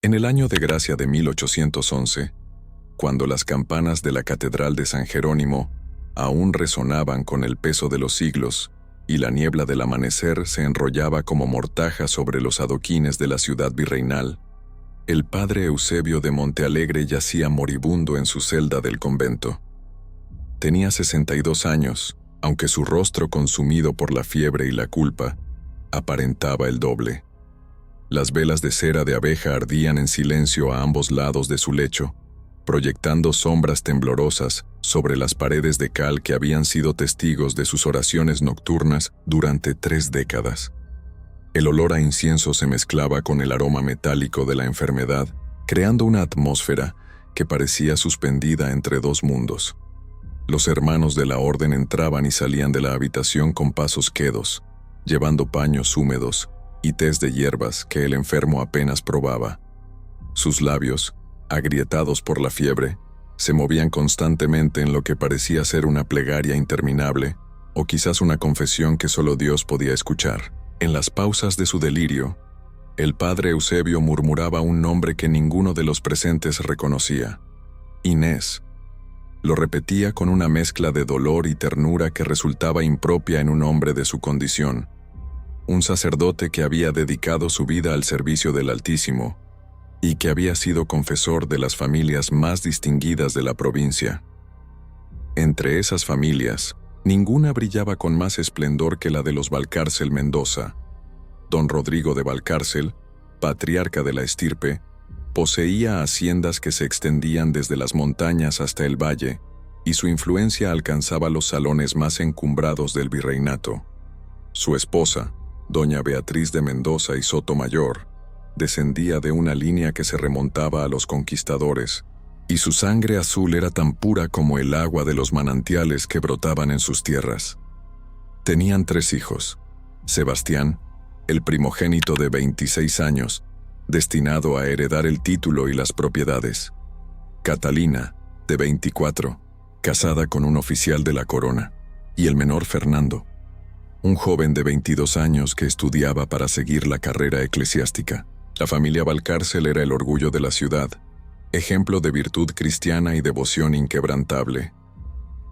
En el año de gracia de 1811, cuando las campanas de la Catedral de San Jerónimo aún resonaban con el peso de los siglos y la niebla del amanecer se enrollaba como mortaja sobre los adoquines de la ciudad virreinal, el padre Eusebio de Montealegre yacía moribundo en su celda del convento. Tenía 62 años, aunque su rostro consumido por la fiebre y la culpa aparentaba el doble. Las velas de cera de abeja ardían en silencio a ambos lados de su lecho, proyectando sombras temblorosas sobre las paredes de cal que habían sido testigos de sus oraciones nocturnas durante 3 décadas. El olor a incienso se mezclaba con el aroma metálico de la enfermedad, creando una atmósfera que parecía suspendida entre 2 mundos. Los hermanos de la orden entraban y salían de la habitación con pasos quedos, llevando paños húmedos y tés de hierbas que el enfermo apenas probaba. Sus labios, agrietados por la fiebre, se movían constantemente en lo que parecía ser una plegaria interminable, o quizás una confesión que solo Dios podía escuchar. En las pausas de su delirio, el padre Eusebio murmuraba un nombre que ninguno de los presentes reconocía: Inés. Lo repetía con una mezcla de dolor y ternura que resultaba impropia en un hombre de su condición, un sacerdote que había dedicado su vida al servicio del Altísimo y que había sido confesor de las familias más distinguidas de la provincia. Entre esas familias, ninguna brillaba con más esplendor que la de los Valcárcel Mendoza. Don Rodrigo de Valcárcel, patriarca de la estirpe, poseía haciendas que se extendían desde las montañas hasta el valle, y su influencia alcanzaba los salones más encumbrados del virreinato. Su esposa, doña Beatriz de Mendoza y Sotomayor, descendía de una línea que se remontaba a los conquistadores, y su sangre azul era tan pura como el agua de los manantiales que brotaban en sus tierras. Tenían 3 hijos: Sebastián, el primogénito de 26 años, destinado a heredar el título y las propiedades; Catalina, de 24, casada con un oficial de la corona; y el menor Fernando, un joven de 22 años que estudiaba para seguir la carrera eclesiástica. La familia Valcárcel era el orgullo de la ciudad, ejemplo de virtud cristiana y devoción inquebrantable.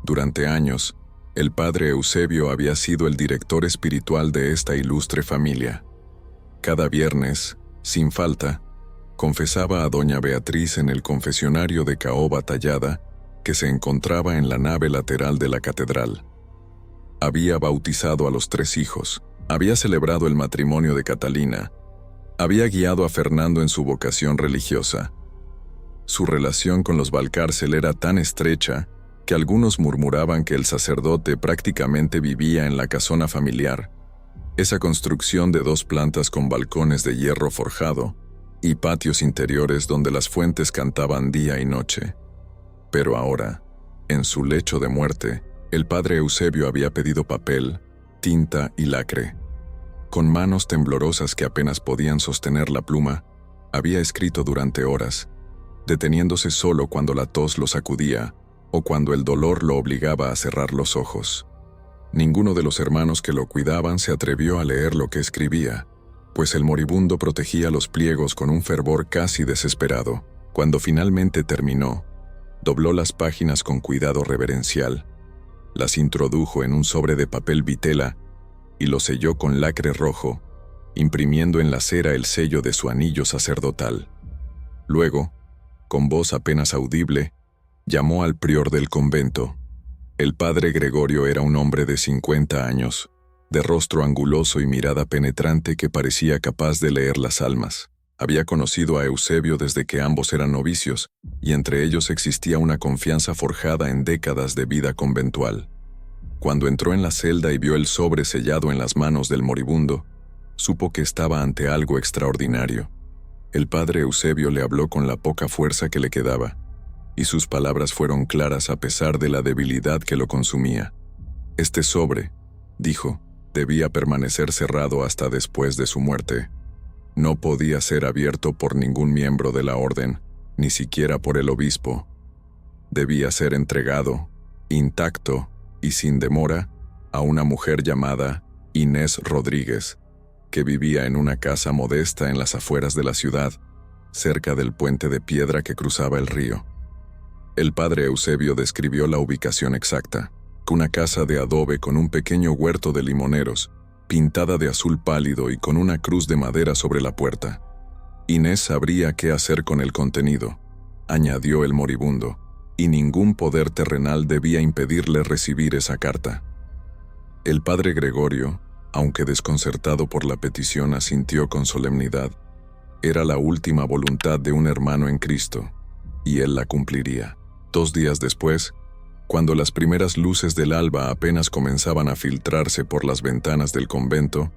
Durante años, el padre Eusebio había sido el director espiritual de esta ilustre familia. Cada viernes, sin falta, confesaba a doña Beatriz en el confesionario de caoba tallada que se encontraba en la nave lateral de la catedral. Había bautizado a los 3 hijos, había celebrado el matrimonio de Catalina, había guiado a Fernando en su vocación religiosa. Su relación con los Valcárcel era tan estrecha que algunos murmuraban que el sacerdote prácticamente vivía en la casona familiar, esa construcción de 2 plantas con balcones de hierro forjado y patios interiores donde las fuentes cantaban día y noche. Pero ahora, en su lecho de muerte, el padre Eusebio había pedido papel, tinta y lacre. Con manos temblorosas que apenas podían sostener la pluma, había escrito durante horas, deteniéndose solo cuando la tos lo sacudía o cuando el dolor lo obligaba a cerrar los ojos. Ninguno de los hermanos que lo cuidaban se atrevió a leer lo que escribía, pues el moribundo protegía los pliegos con un fervor casi desesperado. Cuando finalmente terminó, dobló las páginas con cuidado reverencial, las introdujo en un sobre de papel vitela y lo selló con lacre rojo, imprimiendo en la cera el sello de su anillo sacerdotal. Luego, con voz apenas audible, llamó al prior del convento. El padre Gregorio era un hombre de 50 años, de rostro anguloso y mirada penetrante que parecía capaz de leer las almas. Había conocido a Eusebio desde que ambos eran novicios, y entre ellos existía una confianza forjada en décadas de vida conventual. Cuando entró en la celda y vio el sobre sellado en las manos del moribundo, supo que estaba ante algo extraordinario. El padre Eusebio le habló con la poca fuerza que le quedaba, y sus palabras fueron claras a pesar de la debilidad que lo consumía. Este sobre, dijo, debía permanecer cerrado hasta después de su muerte. No podía ser abierto por ningún miembro de la orden, ni siquiera por el obispo. Debía ser entregado, intacto y sin demora, a una mujer llamada Inés Rodríguez, que vivía en una casa modesta en las afueras de la ciudad cerca del puente de piedra que cruzaba el río. El padre Eusebio describió la ubicación exacta: una casa de adobe con un pequeño huerto de limoneros, pintada de azul pálido y con una cruz de madera sobre la puerta. Inés sabría qué hacer con el contenido, añadió el moribundo, y ningún poder terrenal debía impedirle recibir esa carta. El padre Gregorio, aunque desconcertado por la petición, asintió con solemnidad. Era la última voluntad de un hermano en Cristo, y él la cumpliría. 2 días después, cuando las primeras luces del alba apenas comenzaban a filtrarse por las ventanas del convento,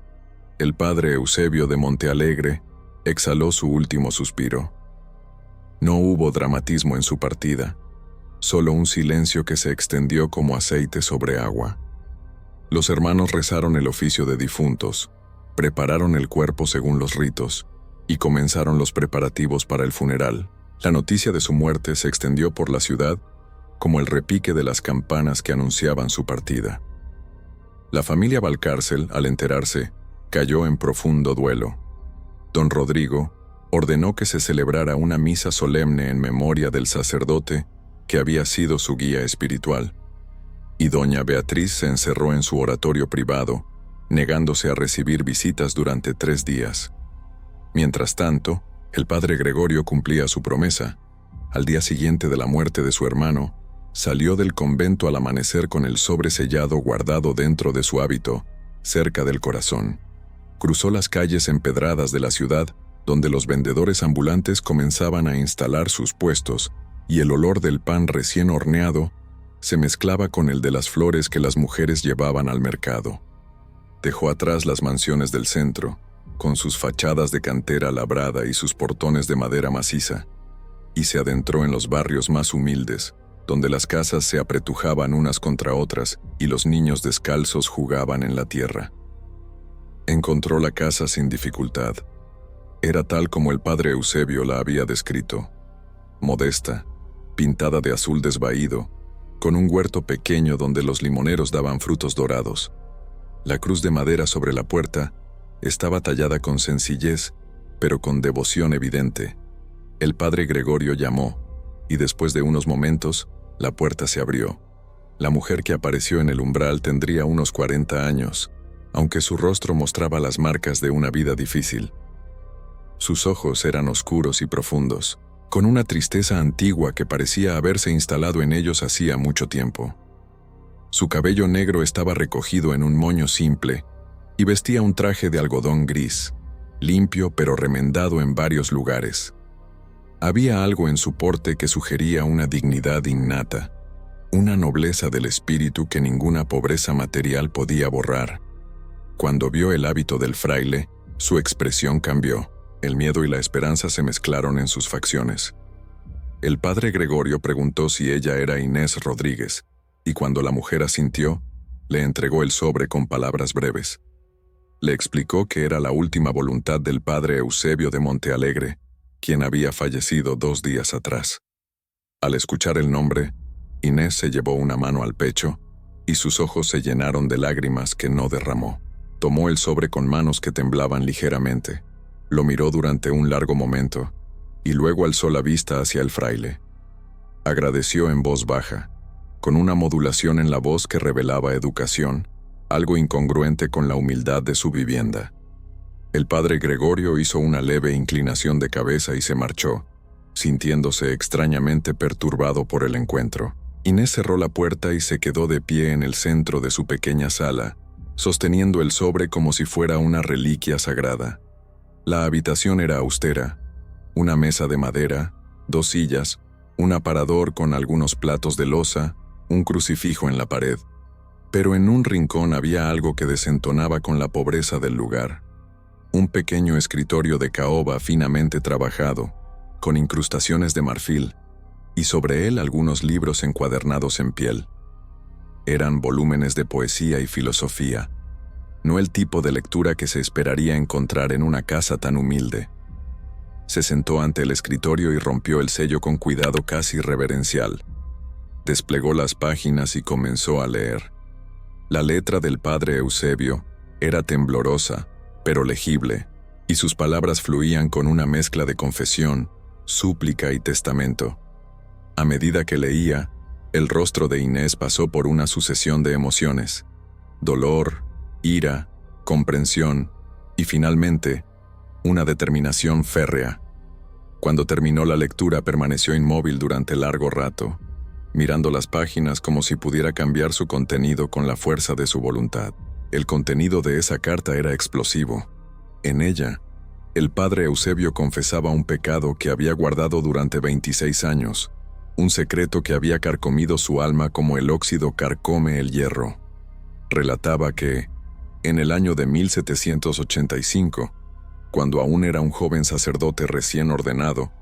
el padre Eusebio de Montealegre exhaló su último suspiro. No hubo dramatismo en su partida, solo un silencio que se extendió como aceite sobre agua. Los hermanos rezaron el oficio de difuntos, prepararon el cuerpo según los ritos, y comenzaron los preparativos para el funeral. La noticia de su muerte se extendió por la ciudad como el repique de las campanas que anunciaban su partida. La familia Valcárcel, al enterarse, cayó en profundo duelo. Don Rodrigo ordenó que se celebrara una misa solemne en memoria del sacerdote que había sido su guía espiritual, y doña Beatriz se encerró en su oratorio privado, negándose a recibir visitas durante 3 días. Mientras tanto, el padre Gregorio cumplía su promesa. Al día siguiente de la muerte de su hermano, salió del convento al amanecer con el sobre sellado guardado dentro de su hábito, cerca del corazón. Cruzó las calles empedradas de la ciudad, donde los vendedores ambulantes comenzaban a instalar sus puestos, y el olor del pan recién horneado se mezclaba con el de las flores que las mujeres llevaban al mercado. Dejó atrás las mansiones del centro, con sus fachadas de cantera labrada y sus portones de madera maciza, y se adentró en los barrios más humildes, donde las casas se apretujaban unas contra otras y los niños descalzos jugaban en la tierra. Encontró la casa sin dificultad. Era tal como el padre Eusebio la había descrito: modesta, pintada de azul desvaído, con un huerto pequeño donde los limoneros daban frutos dorados. La cruz de madera sobre la puerta estaba tallada con sencillez, pero con devoción evidente. El padre Gregorio llamó, y después de unos momentos, la puerta se abrió. La mujer que apareció en el umbral tendría unos 40 años, aunque su rostro mostraba las marcas de una vida difícil. Sus ojos eran oscuros y profundos, con una tristeza antigua que parecía haberse instalado en ellos hacía mucho tiempo. Su cabello negro estaba recogido en un moño simple, y vestía un traje de algodón gris, limpio pero remendado en varios lugares. Había algo en su porte que sugería una dignidad innata, una nobleza del espíritu que ninguna pobreza material podía borrar. Cuando vio el hábito del fraile, su expresión cambió. El miedo y la esperanza se mezclaron en sus facciones. El padre Gregorio preguntó si ella era Inés Rodríguez, y cuando la mujer asintió, le entregó el sobre con palabras breves. Le explicó que era la última voluntad del padre Eusebio de Montealegre, quien había fallecido 2 días atrás. Al escuchar el nombre, Inés se llevó una mano al pecho y sus ojos se llenaron de lágrimas que no derramó. Tomó el sobre con manos que temblaban ligeramente, lo miró durante un largo momento y luego alzó la vista hacia el fraile. Agradeció en voz baja, con una modulación en la voz que revelaba educación, algo incongruente con la humildad de su vivienda. El padre Gregorio hizo una leve inclinación de cabeza y se marchó, sintiéndose extrañamente perturbado por el encuentro. Inés cerró la puerta y se quedó de pie en el centro de su pequeña sala, sosteniendo el sobre como si fuera una reliquia sagrada. La habitación era austera: una mesa de madera, 2 sillas, un aparador con algunos platos de loza, un crucifijo en la pared. Pero en un rincón había algo que desentonaba con la pobreza del lugar: un pequeño escritorio de caoba finamente trabajado, con incrustaciones de marfil, y sobre él algunos libros encuadernados en piel. Eran volúmenes de poesía y filosofía, no el tipo de lectura que se esperaría encontrar en una casa tan humilde. Se sentó ante el escritorio y rompió el sello con cuidado casi reverencial. Desplegó las páginas y comenzó a leer. La letra del padre Eusebio era temblorosa, pero legible, y sus palabras fluían con una mezcla de confesión, súplica y testamento. A medida que leía, el rostro de Inés pasó por una sucesión de emociones: dolor, ira, comprensión y finalmente, una determinación férrea. Cuando terminó la lectura, permaneció inmóvil durante largo rato, mirando las páginas como si pudiera cambiar su contenido con la fuerza de su voluntad. El contenido de esa carta era explosivo. En ella, el padre Eusebio confesaba un pecado que había guardado durante 26 años, un secreto que había carcomido su alma como el óxido carcome el hierro. Relataba que, en el año de 1785, cuando aún era un joven sacerdote recién ordenado,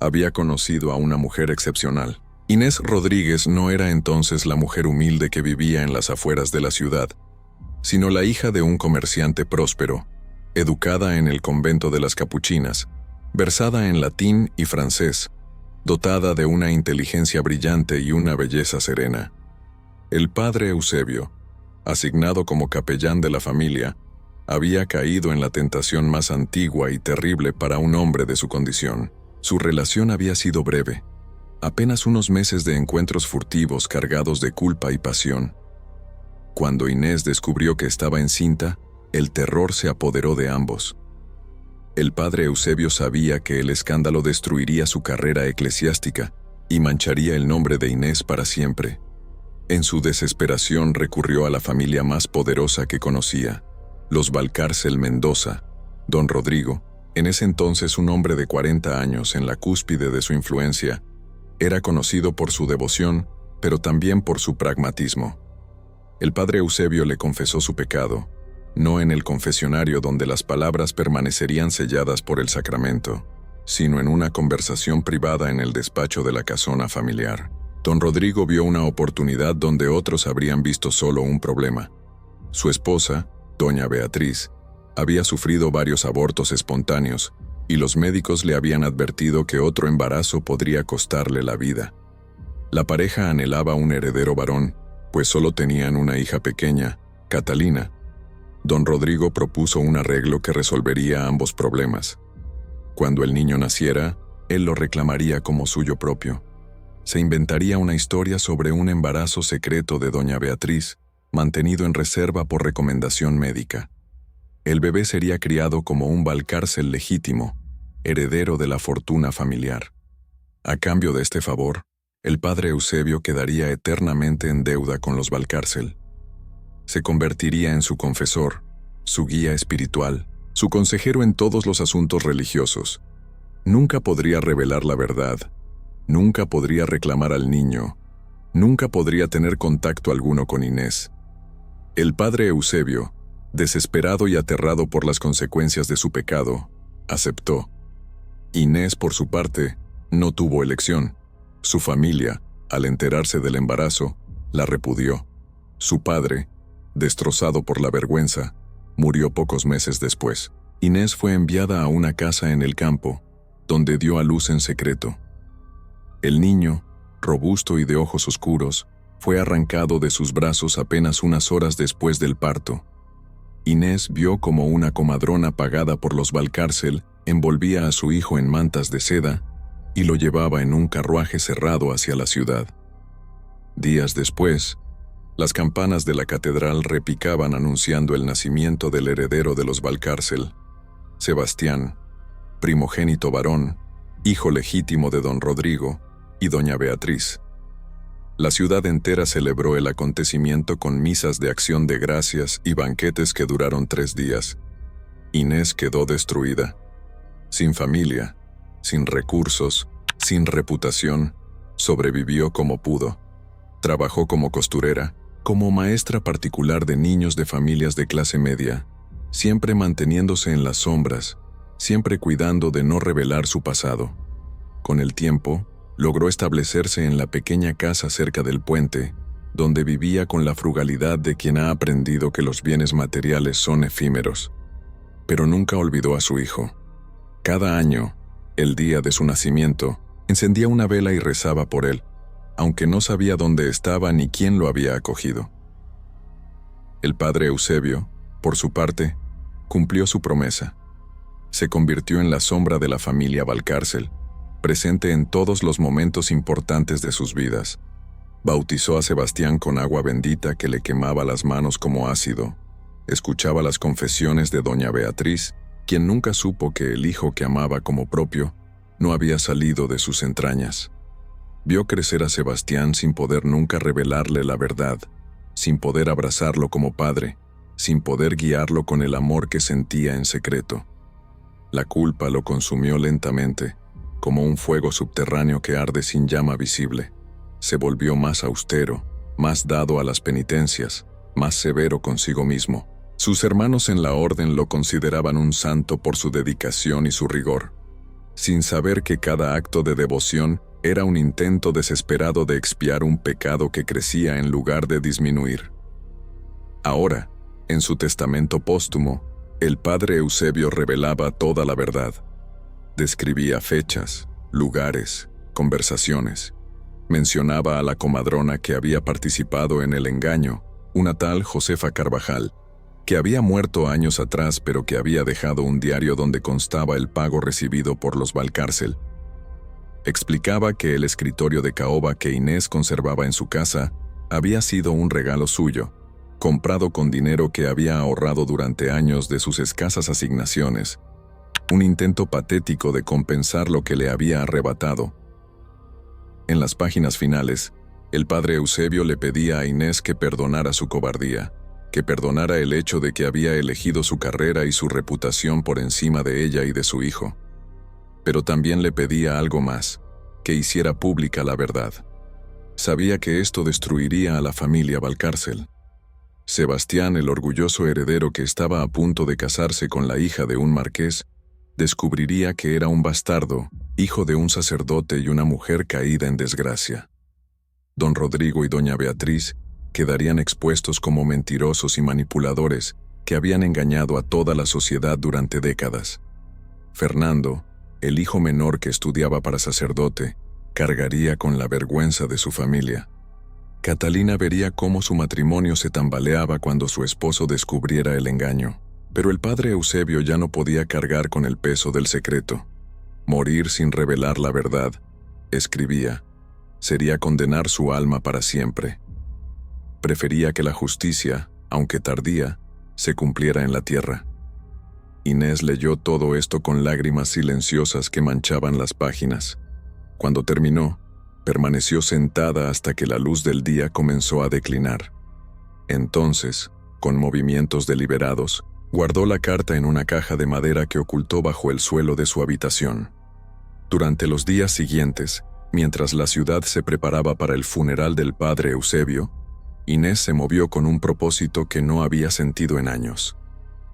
había conocido a una mujer excepcional. Inés Rodríguez no era entonces la mujer humilde que vivía en las afueras de la ciudad, sino la hija de un comerciante próspero, educada en el convento de las Capuchinas, versada en latín y francés, dotada de una inteligencia brillante y una belleza serena. El padre Eusebio, asignado como capellán de la familia, había caído en la tentación más antigua y terrible para un hombre de su condición. Su relación había sido breve, apenas unos meses de encuentros furtivos cargados de culpa y pasión. Cuando Inés descubrió que estaba encinta, el terror se apoderó de ambos. El padre Eusebio sabía que el escándalo destruiría su carrera eclesiástica y mancharía el nombre de Inés para siempre. En su desesperación recurrió a la familia más poderosa que conocía, los Valcárcel Mendoza. Don Rodrigo, en ese entonces un hombre de 40 años en la cúspide de su influencia, era conocido por su devoción, pero también por su pragmatismo. El padre Eusebio le confesó su pecado, no en el confesionario donde las palabras permanecerían selladas por el sacramento, sino en una conversación privada en el despacho de la casona familiar. Don Rodrigo vio una oportunidad donde otros habrían visto solo un problema. Su esposa, doña Beatriz, había sufrido varios abortos espontáneos y los médicos le habían advertido que otro embarazo podría costarle la vida. La pareja anhelaba un heredero varón, pues solo tenían una hija pequeña, Catalina. Don Rodrigo propuso un arreglo que resolvería ambos problemas. Cuando el niño naciera, él lo reclamaría como suyo propio. Se inventaría una historia sobre un embarazo secreto de doña Beatriz, mantenido en reserva por recomendación médica. El bebé sería criado como un Valcárcel legítimo, heredero de la fortuna familiar. A cambio de este favor, el padre Eusebio quedaría eternamente en deuda con los Valcárcel. Se convertiría en su confesor, su guía espiritual, su consejero en todos los asuntos religiosos. Nunca podría revelar la verdad, nunca podría reclamar al niño, nunca podría tener contacto alguno con Inés. El padre Eusebio, desesperado y aterrado por las consecuencias de su pecado, aceptó. Inés, por su parte, no tuvo elección. Su familia, al enterarse del embarazo, la repudió. Su padre, destrozado por la vergüenza, murió pocos meses después. Inés fue enviada a una casa en el campo, donde dio a luz en secreto. El niño, robusto y de ojos oscuros, fue arrancado de sus brazos apenas unas horas después del parto. Inés vio como una comadrona pagada por los Valcárcel envolvía a su hijo en mantas de seda y lo llevaba en un carruaje cerrado hacia la ciudad. Días después, las campanas de la catedral repicaban anunciando el nacimiento del heredero de los Valcárcel, Sebastián, primogénito varón, hijo legítimo de don Rodrigo y doña Beatriz. La ciudad entera celebró el acontecimiento con misas de acción de gracias y banquetes que duraron 3 días. Inés quedó destruida, sin familia, sin recursos, sin reputación, sobrevivió como pudo. Trabajó como costurera, como maestra particular de niños de familias de clase media, siempre manteniéndose en las sombras, siempre cuidando de no revelar su pasado. Con el tiempo, logró establecerse en la pequeña casa cerca del puente, donde vivía con la frugalidad de quien ha aprendido que los bienes materiales son efímeros. Pero nunca olvidó a su hijo. Cada año, el día de su nacimiento, encendía una vela y rezaba por él, aunque no sabía dónde estaba ni quién lo había acogido. El padre Eusebio, por su parte, cumplió su promesa. Se convirtió en la sombra de la familia Valcárcel, presente en todos los momentos importantes de sus vidas. Bautizó a Sebastián con agua bendita que le quemaba las manos como ácido. Escuchaba las confesiones de doña Beatriz, quien nunca supo que el hijo que amaba como propio no había salido de sus entrañas. Vio crecer a Sebastián sin poder nunca revelarle la verdad, sin poder abrazarlo como padre, sin poder guiarlo con el amor que sentía en secreto. La culpa lo consumió lentamente, como un fuego subterráneo que arde sin llama visible. Se volvió más austero, más dado a las penitencias, más severo consigo mismo. Sus hermanos en la orden lo consideraban un santo por su dedicación y su rigor, sin saber que cada acto de devoción era un intento desesperado de expiar un pecado que crecía en lugar de disminuir. Ahora, en su testamento póstumo, el padre Eusebio revelaba toda la verdad. Describía fechas, lugares, conversaciones. Mencionaba a la comadrona que había participado en el engaño, una tal Josefa Carvajal, que había muerto años atrás pero que había dejado un diario donde constaba el pago recibido por los Valcárcel. Explicaba que el escritorio de caoba que Inés conservaba en su casa había sido un regalo suyo, comprado con dinero que había ahorrado durante años de sus escasas asignaciones, un intento patético de compensar lo que le había arrebatado. En las páginas finales, el padre Eusebio le pedía a Inés que perdonara su cobardía, que perdonara el hecho de que había elegido su carrera y su reputación por encima de ella y de su hijo. Pero también le pedía algo más, que hiciera pública la verdad. Sabía que esto destruiría a la familia Valcárcel. Sebastián, el orgulloso heredero que estaba a punto de casarse con la hija de un marqués, descubriría que era un bastardo, hijo de un sacerdote y una mujer caída en desgracia. Don Rodrigo y doña Beatriz quedarían expuestos como mentirosos y manipuladores que habían engañado a toda la sociedad durante décadas. Fernando, el hijo menor que estudiaba para sacerdote, cargaría con la vergüenza de su familia. Catalina vería cómo su matrimonio se tambaleaba cuando su esposo descubriera el engaño. Pero el padre Eusebio ya no podía cargar con el peso del secreto. Morir sin revelar la verdad, escribía, sería condenar su alma para siempre. Prefería que la justicia, aunque tardía, se cumpliera en la tierra. Inés leyó todo esto con lágrimas silenciosas que manchaban las páginas. Cuando terminó, permaneció sentada hasta que la luz del día comenzó a declinar. Entonces, con movimientos deliberados, guardó la carta en una caja de madera que ocultó bajo el suelo de su habitación. Durante los días siguientes, mientras la ciudad se preparaba para el funeral del padre Eusebio, Inés se movió con un propósito que no había sentido en años.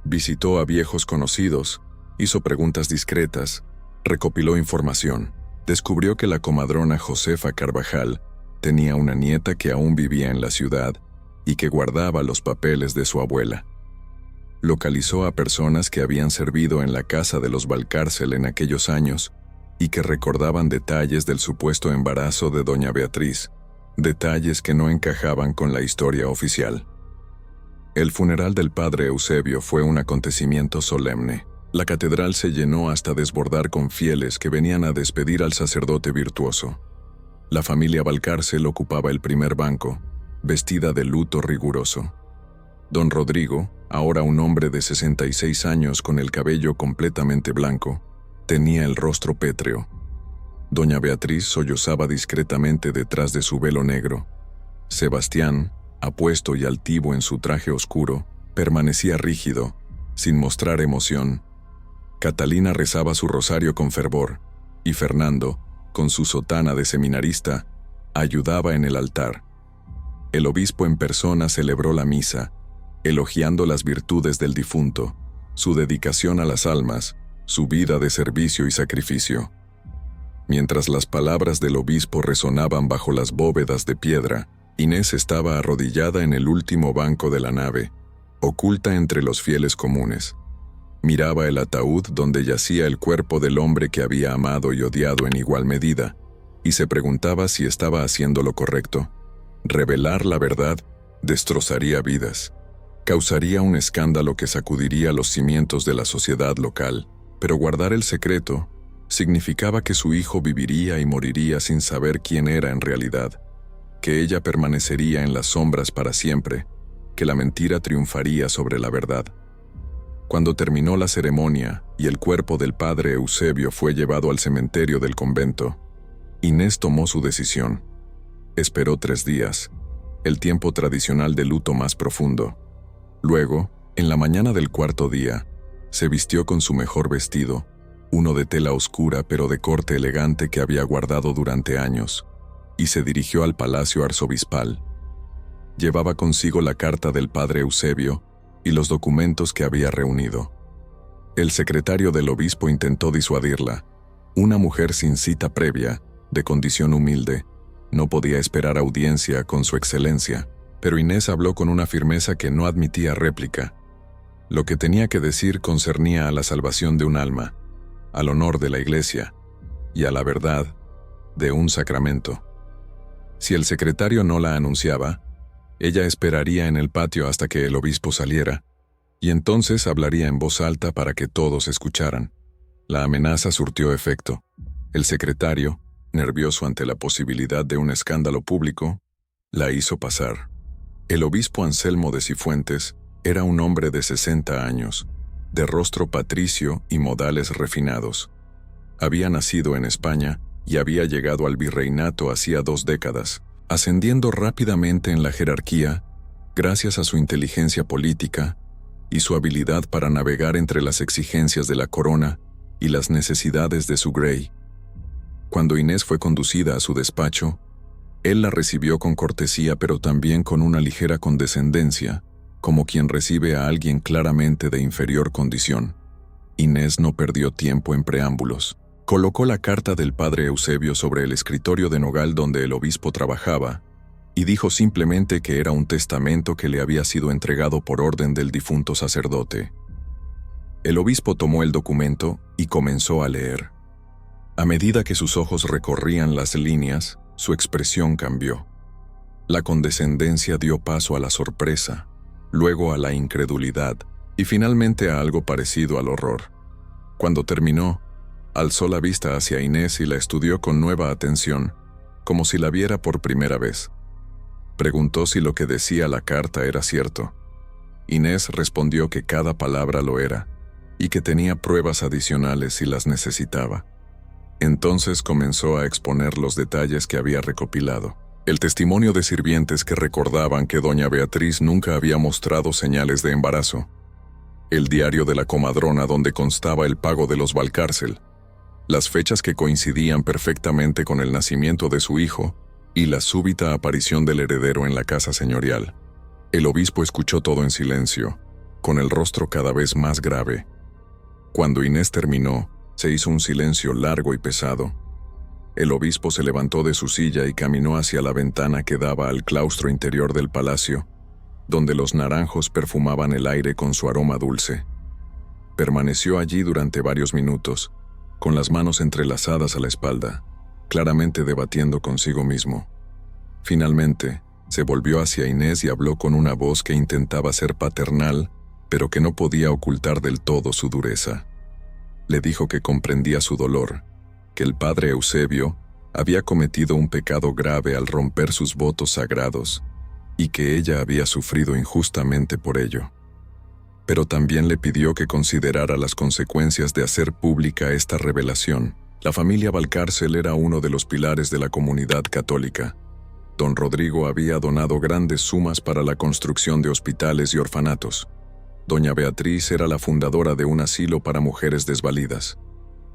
Visitó a viejos conocidos, hizo preguntas discretas, recopiló información. Descubrió que la comadrona Josefa Carvajal tenía una nieta que aún vivía en la ciudad y que guardaba los papeles de su abuela. Localizó a personas que habían servido en la casa de los Valcárcel en aquellos años y que recordaban detalles del supuesto embarazo de doña Beatriz, detalles que no encajaban con la historia oficial. El funeral del padre Eusebio fue un acontecimiento solemne. La catedral se llenó hasta desbordar con fieles que venían a despedir al sacerdote virtuoso. La familia Valcárcel ocupaba el primer banco, vestida de luto riguroso. Don Rodrigo, ahora un hombre de 66 años con el cabello completamente blanco, tenía el rostro pétreo. Doña Beatriz sollozaba discretamente detrás de su velo negro. Sebastián, apuesto y altivo en su traje oscuro, permanecía rígido, sin mostrar emoción. Catalina rezaba su rosario con fervor, y Fernando, con su sotana de seminarista, ayudaba en el altar. El obispo en persona celebró la misa, elogiando las virtudes del difunto, su dedicación a las almas, su vida de servicio y sacrificio. Mientras las palabras del obispo resonaban bajo las bóvedas de piedra, Inés estaba arrodillada en el último banco de la nave, oculta entre los fieles comunes. Miraba el ataúd donde yacía el cuerpo del hombre que había amado y odiado en igual medida, y se preguntaba si estaba haciendo lo correcto. Revelar la verdad destrozaría vidas, causaría un escándalo que sacudiría los cimientos de la sociedad local, Pero guardar el secreto significaba que su hijo viviría y moriría sin saber quién era en realidad, que ella permanecería en las sombras para siempre, que la mentira triunfaría sobre la verdad. Cuando terminó la ceremonia y el cuerpo del padre Eusebio fue llevado al cementerio del convento, Inés tomó su decisión. Esperó 3 días, el tiempo tradicional de luto más profundo. Luego, en la mañana del 4.º día, se vistió con su mejor vestido, uno de tela oscura pero de corte elegante que había guardado durante años, y se dirigió al palacio arzobispal. Llevaba consigo la carta del padre Eusebio y los documentos que había reunido. El secretario del obispo intentó disuadirla. Una mujer sin cita previa, de condición humilde, no podía esperar audiencia con su excelencia, pero Inés habló con una firmeza que no admitía réplica. Lo que tenía que decir concernía a la salvación de un alma, al honor de la Iglesia y a la verdad de un sacramento. Si el secretario no la anunciaba, ella esperaría en el patio hasta que el obispo saliera, y entonces hablaría en voz alta para que todos escucharan. La amenaza surtió efecto. El secretario, nervioso ante la posibilidad de un escándalo público, la hizo pasar. El obispo Anselmo de Cifuentes era un hombre de 60 años, de rostro patricio y modales refinados. Había nacido en España y había llegado al virreinato hacía 2 décadas, ascendiendo rápidamente en la jerarquía gracias a su inteligencia política y su habilidad para navegar entre las exigencias de la corona y las necesidades de su grey. Cuando Inés fue conducida a su despacho, él la recibió con cortesía pero también con una ligera condescendencia, como quien recibe a alguien claramente de inferior condición. Inés no perdió tiempo en preámbulos. Colocó la carta del padre Eusebio sobre el escritorio de nogal donde el obispo trabajaba y dijo simplemente que era un testamento que le había sido entregado por orden del difunto sacerdote. El obispo tomó el documento y comenzó a leer. A medida que sus ojos recorrían las líneas, su expresión cambió. La condescendencia dio paso a la sorpresa, luego a la incredulidad y finalmente a algo parecido al horror. Cuando terminó, alzó la vista hacia Inés y la estudió con nueva atención, como si la viera por primera vez. Preguntó si lo que decía la carta era cierto. Inés respondió que cada palabra lo era, y que tenía pruebas adicionales si las necesitaba. Entonces comenzó a exponer los detalles que había recopilado. El testimonio de sirvientes que recordaban que doña Beatriz nunca había mostrado señales de embarazo. El diario de la comadrona donde constaba el pago de los Valcárcel. Las fechas que coincidían perfectamente con el nacimiento de su hijo y la súbita aparición del heredero en la casa señorial. El obispo escuchó todo en silencio, con el rostro cada vez más grave. Cuando Inés terminó, se hizo un silencio largo y pesado. El obispo se levantó de su silla y caminó hacia la ventana que daba al claustro interior del palacio, donde los naranjos perfumaban el aire con su aroma dulce. Permaneció allí durante varios minutos, con las manos entrelazadas a la espalda, claramente debatiendo consigo mismo. Finalmente, se volvió hacia Inés y habló con una voz que intentaba ser paternal, pero que no podía ocultar del todo su dureza. Le dijo que comprendía su dolor, que el padre Eusebio había cometido un pecado grave al romper sus votos sagrados y que ella había sufrido injustamente por ello. Pero también le pidió que considerara las consecuencias de hacer pública esta revelación. La familia Valcárcel era uno de los pilares de la comunidad católica. Don Rodrigo había donado grandes sumas para la construcción de hospitales y orfanatos. Doña Beatriz era la fundadora de un asilo para mujeres desvalidas.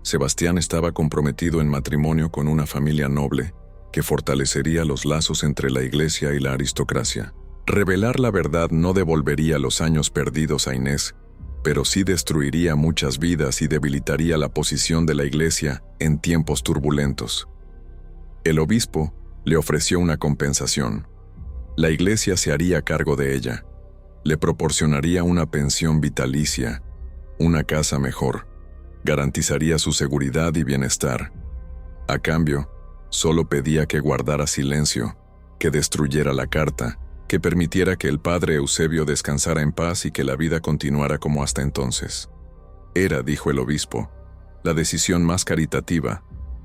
Sebastián estaba comprometido en matrimonio con una familia noble que fortalecería los lazos entre la Iglesia y la aristocracia. Revelar la verdad no devolvería los años perdidos a Inés, pero sí destruiría muchas vidas y debilitaría la posición de la Iglesia en tiempos turbulentos. El obispo le ofreció una compensación. La Iglesia se haría cargo de ella. Le proporcionaría una pensión vitalicia, una casa mejor, garantizaría su seguridad y bienestar. A cambio, solo pedía que guardara silencio, que destruyera la carta, que permitiera que el padre Eusebio descansara en paz y que la vida continuara como hasta entonces. Era, dijo el obispo, la decisión más caritativa,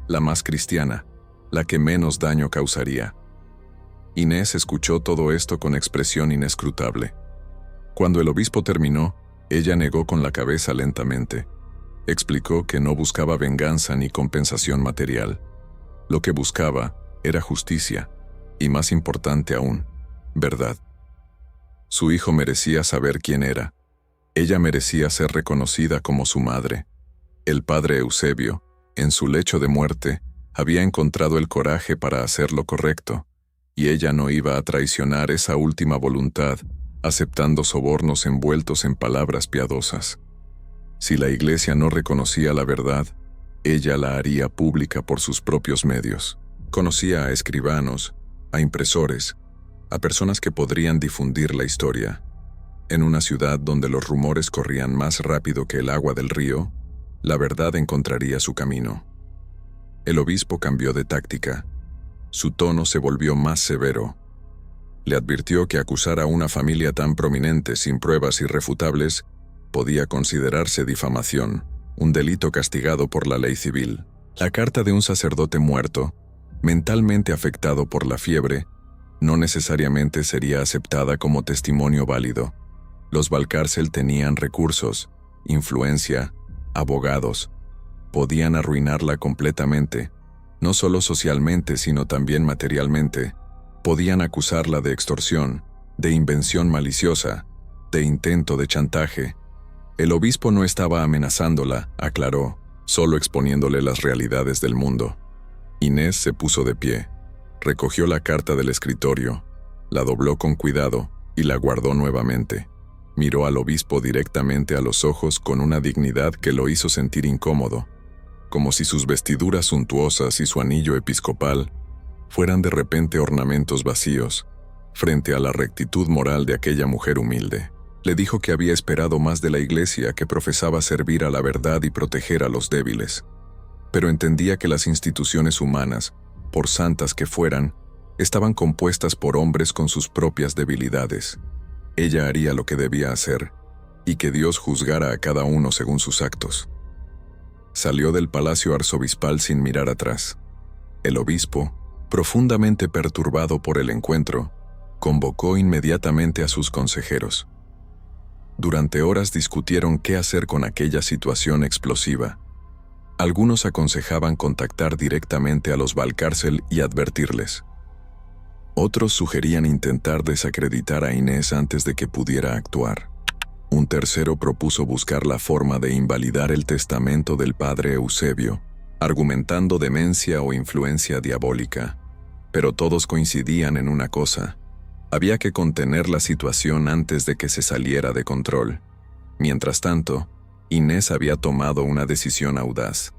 la más cristiana, la que menos daño causaría. Inés escuchó todo esto con expresión inescrutable. Cuando el obispo terminó, ella negó con la cabeza lentamente. Explicó que no buscaba venganza ni compensación material. Lo que buscaba era justicia, y más importante aún, verdad. Su hijo merecía saber quién era. Ella merecía ser reconocida como su madre. El padre Eusebio, en su lecho de muerte, había encontrado el coraje para hacer lo correcto, y ella no iba a traicionar esa última voluntad, aceptando sobornos envueltos en palabras piadosas. Si la Iglesia no reconocía la verdad, ella la haría pública por sus propios medios. Conocía a escribanos, a impresores, a personas que podrían difundir la historia. En una ciudad donde los rumores corrían más rápido que el agua del río, la verdad encontraría su camino. El obispo cambió de táctica. Su tono se volvió más severo. Le advirtió que acusar a una familia tan prominente sin pruebas irrefutables podía considerarse difamación, un delito castigado por la ley civil. La carta de un sacerdote muerto, mentalmente afectado por la fiebre, no necesariamente sería aceptada como testimonio válido. Los Valcárcel tenían recursos, influencia, abogados. Podían arruinarla completamente, no solo socialmente sino también materialmente. Podían acusarla de extorsión, de invención maliciosa, de intento de chantaje. El obispo no estaba amenazándola, aclaró, solo exponiéndole las realidades del mundo. Inés se puso de pie, recogió la carta del escritorio, la dobló con cuidado y la guardó nuevamente. Miró al obispo directamente a los ojos con una dignidad que lo hizo sentir incómodo, como si sus vestiduras suntuosas y su anillo episcopal fueran de repente ornamentos vacíos, frente a la rectitud moral de aquella mujer humilde. Le dijo que había esperado más de la Iglesia, que profesaba servir a la verdad y proteger a los débiles. Pero entendía que las instituciones humanas, por santas que fueran, estaban compuestas por hombres con sus propias debilidades. Ella haría lo que debía hacer, y que Dios juzgara a cada uno según sus actos. Salió del palacio arzobispal sin mirar atrás. El obispo, profundamente perturbado por el encuentro, convocó inmediatamente a sus consejeros. Durante horas discutieron qué hacer con aquella situación explosiva. Algunos aconsejaban contactar directamente a los Valcárcel y advertirles. Otros sugerían intentar desacreditar a Inés antes de que pudiera actuar. Un tercero propuso buscar la forma de invalidar el testamento del padre Eusebio, argumentando demencia o influencia diabólica. Pero todos coincidían en una cosa: había que contener la situación antes de que se saliera de control. Mientras tanto, Inés había tomado una decisión audaz.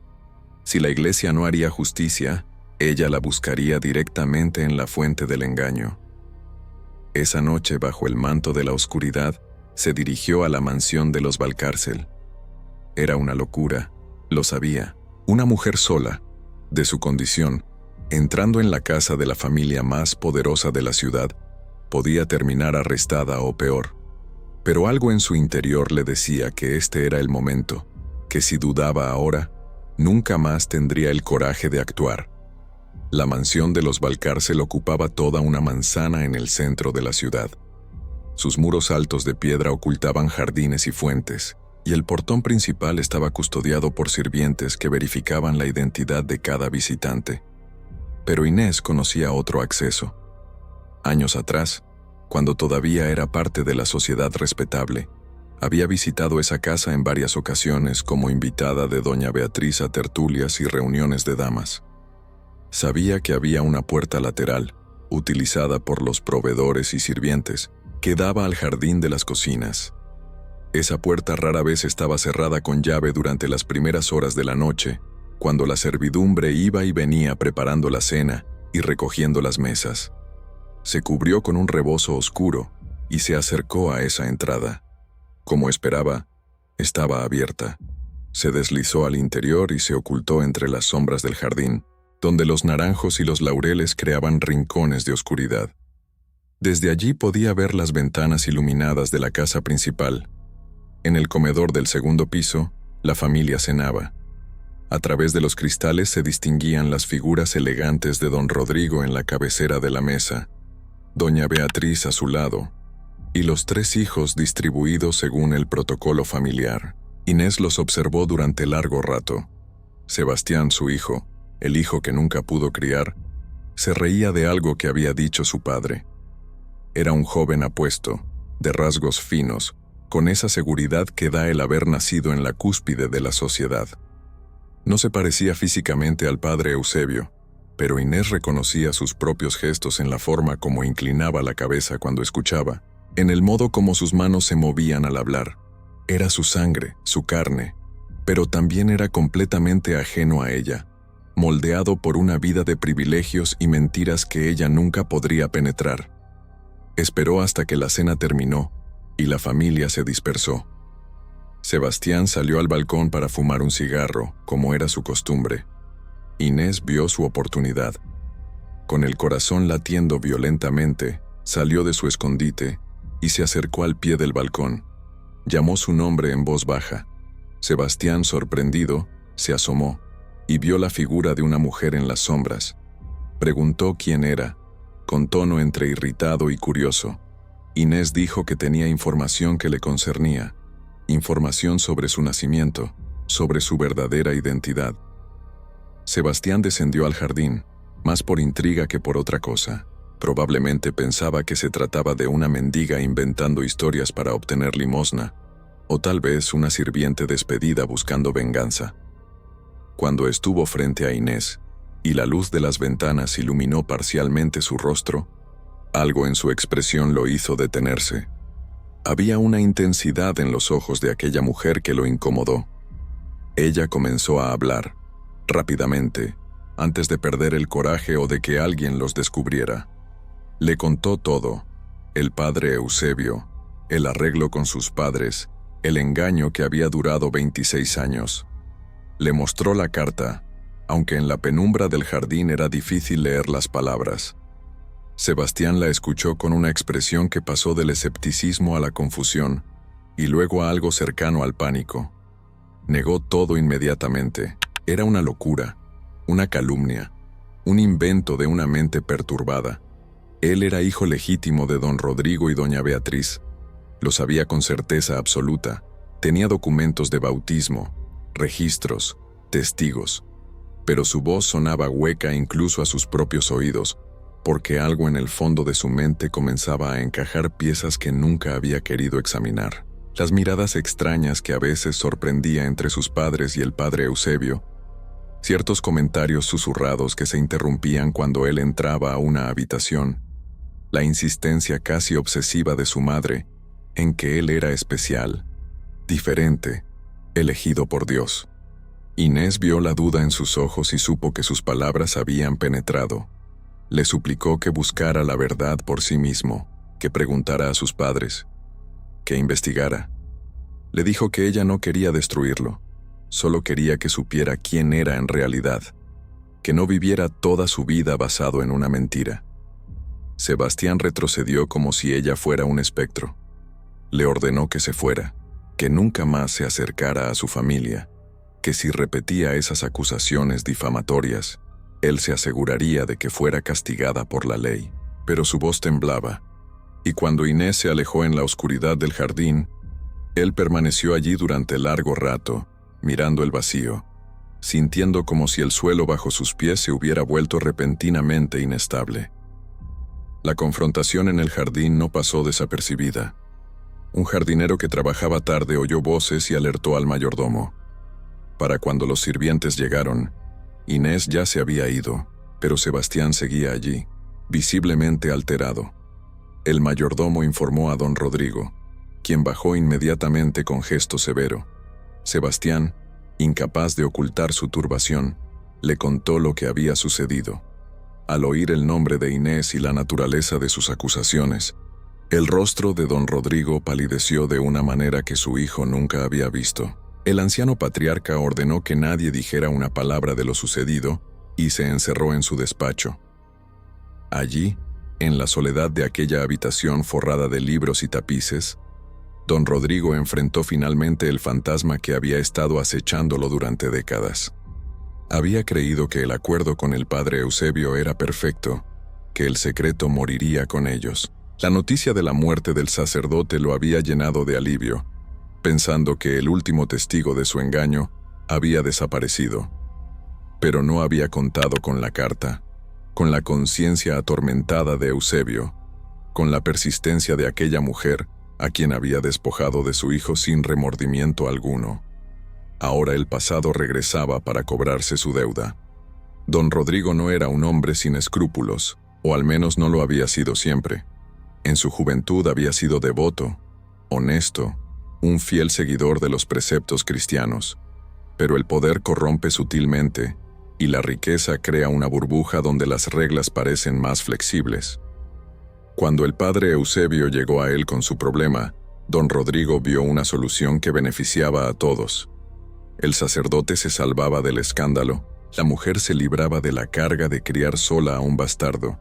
Si la Iglesia no haría justicia, ella la buscaría directamente en la fuente del engaño. Esa noche, bajo el manto de la oscuridad, se dirigió a la mansión de los Valcárcel. Era una locura, lo sabía. Una mujer sola, de su condición, entrando en la casa de la familia más poderosa de la ciudad, podía terminar arrestada o peor. Pero algo en su interior le decía que este era el momento, que si dudaba ahora, nunca más tendría el coraje de actuar. La mansión de los Valcárcel ocupaba toda una manzana en el centro de la ciudad. Sus muros altos de piedra ocultaban jardines y fuentes, y el portón principal estaba custodiado por sirvientes que verificaban la identidad de cada visitante. Pero Inés conocía otro acceso. Años atrás, cuando todavía era parte de la sociedad respetable, había visitado esa casa en varias ocasiones como invitada de doña Beatriz a tertulias y reuniones de damas. Sabía que había una puerta lateral, utilizada por los proveedores y sirvientes, que daba al jardín de las cocinas. Esa puerta rara vez estaba cerrada con llave durante las primeras horas de la noche, cuando la servidumbre iba y venía preparando la cena y recogiendo las mesas. Se cubrió con un rebozo oscuro y se acercó a esa entrada. Como esperaba, estaba abierta. Se deslizó al interior y se ocultó entre las sombras del jardín, donde los naranjos y los laureles creaban rincones de oscuridad. Desde allí podía ver las ventanas iluminadas de la casa principal. En el comedor del segundo piso, La familia cenaba. A través de los cristales se distinguían las figuras elegantes de don Rodrigo en la cabecera de la mesa, doña Beatriz a su lado, y los 3 hijos distribuidos según el protocolo familiar. Inés los observó durante largo rato. Sebastián, su hijo, el hijo que nunca pudo criar, se reía de algo que había dicho su padre. Era un joven apuesto, de rasgos finos, con esa seguridad que da el haber nacido en la cúspide de la sociedad. No se parecía físicamente al padre Eusebio, pero Inés reconocía sus propios gestos en la forma como inclinaba la cabeza cuando escuchaba, en el modo como sus manos se movían al hablar. Era su sangre, su carne, pero también era completamente ajeno a ella, moldeado por una vida de privilegios y mentiras que ella nunca podría penetrar. Esperó hasta que la cena terminó y la familia se dispersó. Sebastián salió al balcón para fumar un cigarro, como era su costumbre. Inés vio su oportunidad. Con el corazón latiendo violentamente, salió de su escondite y se acercó al pie del balcón. Llamó su nombre en voz baja. Sebastián, sorprendido, se asomó y vio la figura de una mujer en las sombras. Preguntó quién era, con tono entre irritado y curioso. Inés dijo que tenía información que le concernía, información sobre su nacimiento, sobre su verdadera identidad. Sebastián descendió al jardín, más por intriga que por otra cosa. Probablemente pensaba que se trataba de una mendiga inventando historias para obtener limosna, o tal vez una sirviente despedida buscando venganza. Cuando estuvo frente a Inés, y la luz de las ventanas iluminó parcialmente su rostro, algo en su expresión lo hizo detenerse. Había una intensidad en los ojos de aquella mujer que lo incomodó. Ella comenzó a hablar, rápidamente, antes de perder el coraje o de que alguien los descubriera. Le contó todo: el padre Eusebio, el arreglo con sus padres, el engaño que había durado 26 años. Le mostró la carta, aunque en la penumbra del jardín era difícil leer las palabras. Sebastián la escuchó con una expresión que pasó del escepticismo a la confusión, y luego a algo cercano al pánico. Negó todo inmediatamente. Era una locura, una calumnia, un invento de una mente perturbada. Él era hijo legítimo de don Rodrigo y doña Beatriz. Lo sabía con certeza absoluta. Tenía documentos de bautismo, registros, testigos. Pero su voz sonaba hueca incluso a sus propios oídos, porque algo en el fondo de su mente comenzaba a encajar piezas que nunca había querido examinar. Las miradas extrañas que a veces sorprendía entre sus padres y el padre Eusebio, ciertos comentarios susurrados que se interrumpían cuando él entraba a una habitación, la insistencia casi obsesiva de su madre en que él era especial, diferente, elegido por Dios. Inés vio la duda en sus ojos y supo que sus palabras habían penetrado. Le suplicó que buscara la verdad por sí mismo, que preguntara a sus padres, que investigara. Le dijo que ella no quería destruirlo, solo quería que supiera quién era en realidad, que no viviera toda su vida basado en una mentira. Sebastián retrocedió como si ella fuera un espectro. Le ordenó que se fuera, que nunca más se acercara a su familia, que si repetía esas acusaciones difamatorias, él se aseguraría de que fuera castigada por la ley. Pero su voz temblaba, y cuando Inés se alejó en la oscuridad del jardín, él permaneció allí durante largo rato, mirando el vacío, sintiendo como si el suelo bajo sus pies se hubiera vuelto repentinamente inestable. La confrontación en el jardín no pasó desapercibida. Un jardinero que trabajaba tarde oyó voces y alertó al mayordomo. Para cuando los sirvientes llegaron, Inés ya se había ido, pero Sebastián seguía allí, visiblemente alterado. El mayordomo informó a don Rodrigo, quien bajó inmediatamente con gesto severo. Sebastián, incapaz de ocultar su turbación, le contó lo que había sucedido. Al oír el nombre de Inés y la naturaleza de sus acusaciones, el rostro de don Rodrigo palideció de una manera que su hijo nunca había visto. El anciano patriarca ordenó que nadie dijera una palabra de lo sucedido y se encerró en su despacho. Allí, en la soledad de aquella habitación forrada de libros y tapices, Don Rodrigo enfrentó finalmente el fantasma que había estado acechándolo durante décadas. Había creído que el acuerdo con el padre Eusebio era perfecto, que el secreto moriría con ellos. La noticia de la muerte del sacerdote lo había llenado de alivio, pensando que el último testigo de su engaño había desaparecido. Pero no había contado con la carta, con la conciencia atormentada de Eusebio, con la persistencia de aquella mujer a quien había despojado de su hijo sin remordimiento alguno. Ahora el pasado regresaba para cobrarse su deuda. Don Rodrigo no era un hombre sin escrúpulos, o al menos no lo había sido siempre. En su juventud había sido devoto, honesto, un fiel seguidor de los preceptos cristianos. Pero el poder corrompe sutilmente, y la riqueza crea una burbuja donde las reglas parecen más flexibles. Cuando el padre Eusebio llegó a él con su problema, don Rodrigo vio una solución que beneficiaba a todos. El sacerdote se salvaba del escándalo, la mujer se libraba de la carga de criar sola a un bastardo,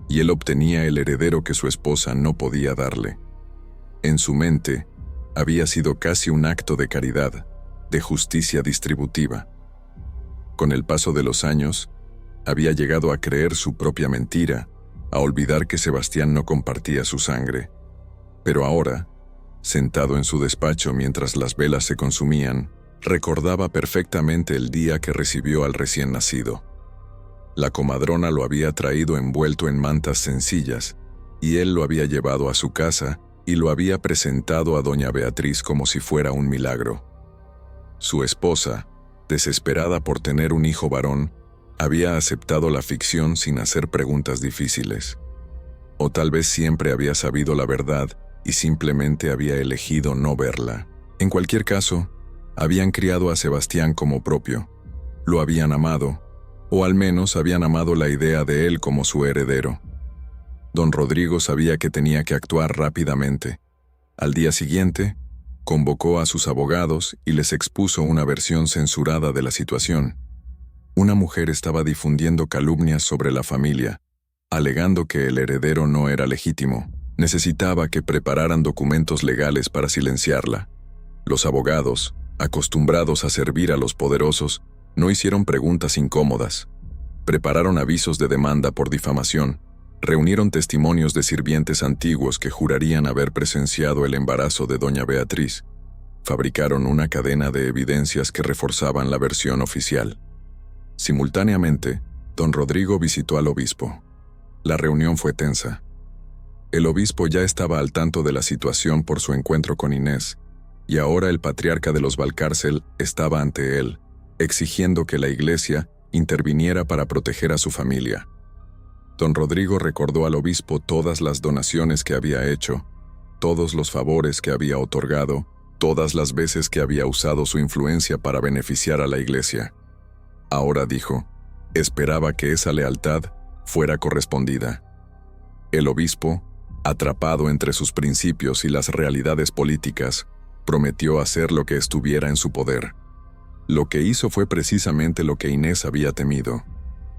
y él obtenía el heredero que su esposa no podía darle. En su mente, había sido casi un acto de caridad, de justicia distributiva. Con el paso de los años, había llegado a creer su propia mentira, a olvidar que Sebastián no compartía su sangre. Pero ahora, sentado en su despacho mientras las velas se consumían, recordaba perfectamente el día que recibió al recién nacido. La comadrona lo había traído envuelto en mantas sencillas, y él lo había llevado a su casa y lo había presentado a doña Beatriz como si fuera un milagro. Su esposa, desesperada por tener un hijo varón, había aceptado la ficción sin hacer preguntas difíciles. O tal vez siempre había sabido la verdad y simplemente había elegido no verla. En cualquier caso, habían criado a Sebastián como propio. Lo habían amado, o al menos habían amado la idea de él como su heredero. Don Rodrigo sabía que tenía que actuar rápidamente. Al día siguiente, convocó a sus abogados y les expuso una versión censurada de la situación. Una mujer estaba difundiendo calumnias sobre la familia, alegando que el heredero no era legítimo. Necesitaba que prepararan documentos legales para silenciarla. Los abogados, acostumbrados a servir a los poderosos, no hicieron preguntas incómodas. Prepararon avisos de demanda por difamación, reunieron testimonios de sirvientes antiguos que jurarían haber presenciado el embarazo de doña Beatriz. Fabricaron una cadena de evidencias que reforzaban la versión oficial. Simultáneamente, don Rodrigo visitó al obispo. La reunión fue tensa. El obispo ya estaba al tanto de la situación por su encuentro con Inés, y ahora el patriarca de los Valcárcel estaba ante él, exigiendo que la iglesia interviniera para proteger a su familia. Don Rodrigo recordó al obispo todas las donaciones que había hecho, todos los favores que había otorgado, todas las veces que había usado su influencia para beneficiar a la iglesia. Ahora dijo, esperaba que esa lealtad fuera correspondida. El obispo, atrapado entre sus principios y las realidades políticas, prometió hacer lo que estuviera en su poder. Lo que hizo fue precisamente lo que Inés había temido.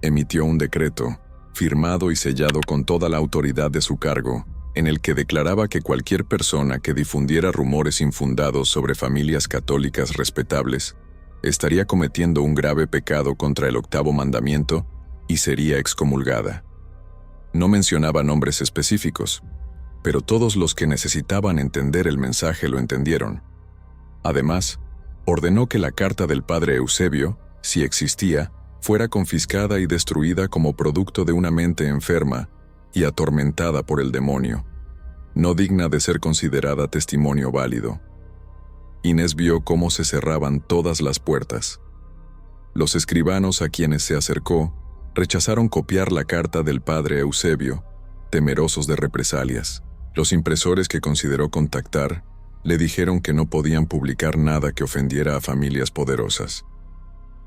Emitió un decreto, firmado y sellado con toda la autoridad de su cargo, en el que declaraba que cualquier persona que difundiera rumores infundados sobre familias católicas respetables estaría cometiendo un grave pecado contra el 8º mandamiento y sería excomulgada. No mencionaba nombres específicos, pero todos los que necesitaban entender el mensaje lo entendieron. Además, ordenó que la carta del padre Eusebio, si existía, fuera confiscada y destruida como producto de una mente enferma y atormentada por el demonio, no digna de ser considerada testimonio válido. Inés vio cómo se cerraban todas las puertas. Los escribanos a quienes se acercó rechazaron copiar la carta del padre Eusebio, temerosos de represalias. Los impresores que consideró contactar le dijeron que no podían publicar nada que ofendiera a familias poderosas.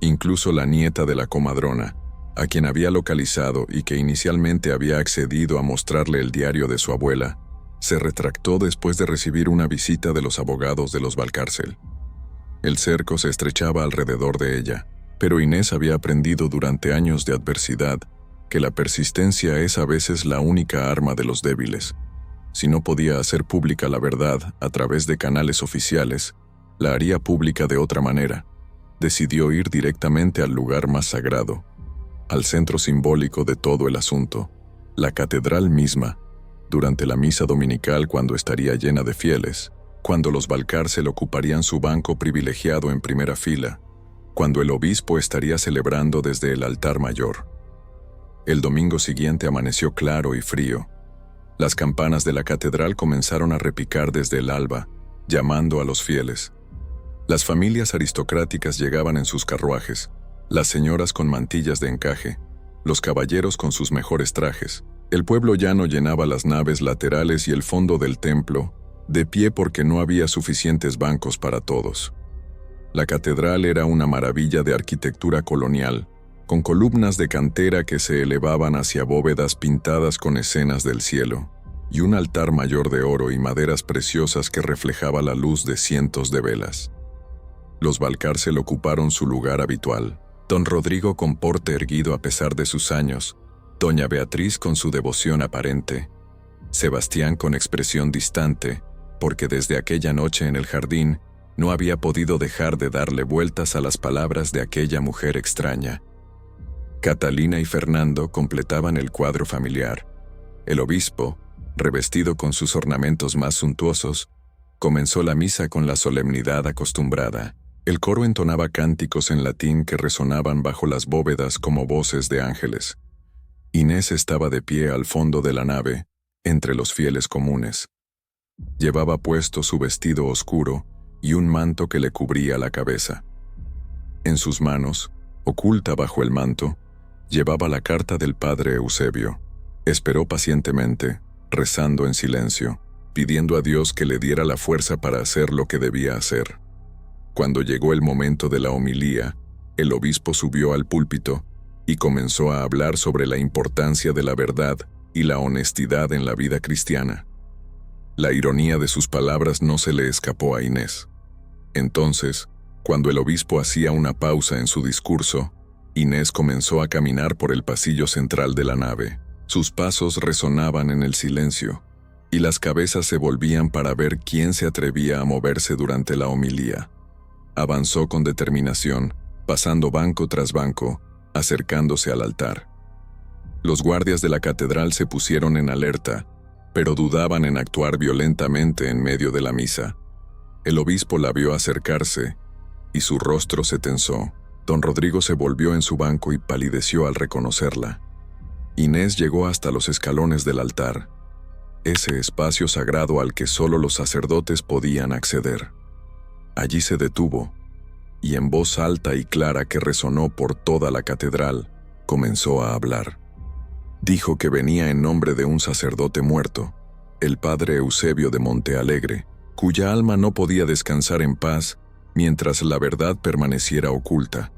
Incluso la nieta de la comadrona, a quien había localizado y que inicialmente había accedido a mostrarle el diario de su abuela, se retractó después de recibir una visita de los abogados de los Valcárcel. El cerco se estrechaba alrededor de ella, pero Inés había aprendido durante años de adversidad que la persistencia es a veces la única arma de los débiles. Si no podía hacer pública la verdad a través de canales oficiales, la haría pública de otra manera. Decidió ir directamente al lugar más sagrado, al centro simbólico de todo el asunto, la catedral misma, durante la misa dominical cuando estaría llena de fieles, cuando los Valcárcel ocuparían su banco privilegiado en primera fila, cuando el obispo estaría celebrando desde el altar mayor. El domingo siguiente amaneció claro y frío. Las campanas de la catedral comenzaron a repicar desde el alba, llamando a los fieles. Las familias aristocráticas llegaban en sus carruajes, las señoras con mantillas de encaje, los caballeros con sus mejores trajes. El pueblo llano llenaba las naves laterales y el fondo del templo, de pie porque no había suficientes bancos para todos. La catedral era una maravilla de arquitectura colonial, con columnas de cantera que se elevaban hacia bóvedas pintadas con escenas del cielo, y un altar mayor de oro y maderas preciosas que reflejaba la luz de cientos de velas. Los Valcárcel ocuparon su lugar habitual. Don Rodrigo con porte erguido a pesar de sus años, doña Beatriz con su devoción aparente, Sebastián con expresión distante, porque desde aquella noche en el jardín no había podido dejar de darle vueltas a las palabras de aquella mujer extraña. Catalina y Fernando completaban el cuadro familiar. El obispo, revestido con sus ornamentos más suntuosos, comenzó la misa con la solemnidad acostumbrada. El coro entonaba cánticos en latín que resonaban bajo las bóvedas como voces de ángeles. Inés estaba de pie al fondo de la nave, entre los fieles comunes. Llevaba puesto su vestido oscuro y un manto que le cubría la cabeza. En sus manos, oculta bajo el manto, llevaba la carta del padre Eusebio. Esperó pacientemente, rezando en silencio, pidiendo a Dios que le diera la fuerza para hacer lo que debía hacer. Cuando llegó el momento de la homilía, el obispo subió al púlpito y comenzó a hablar sobre la importancia de la verdad y la honestidad en la vida cristiana. La ironía de sus palabras no se le escapó a Inés. Entonces, cuando el obispo hacía una pausa en su discurso, Inés comenzó a caminar por el pasillo central de la nave. Sus pasos resonaban en el silencio, y las cabezas se volvían para ver quién se atrevía a moverse durante la homilía. Avanzó con determinación, pasando banco tras banco, acercándose al altar. Los guardias de la catedral se pusieron en alerta, pero dudaban en actuar violentamente en medio de la misa. El obispo la vio acercarse, y su rostro se tensó. Don Rodrigo se volvió en su banco y palideció al reconocerla. Inés llegó hasta los escalones del altar, ese espacio sagrado al que solo los sacerdotes podían acceder. Allí se detuvo, y en voz alta y clara que resonó por toda la catedral, comenzó a hablar. Dijo que venía en nombre de un sacerdote muerto, el padre Eusebio de Montealegre, cuya alma no podía descansar en paz mientras la verdad permaneciera oculta.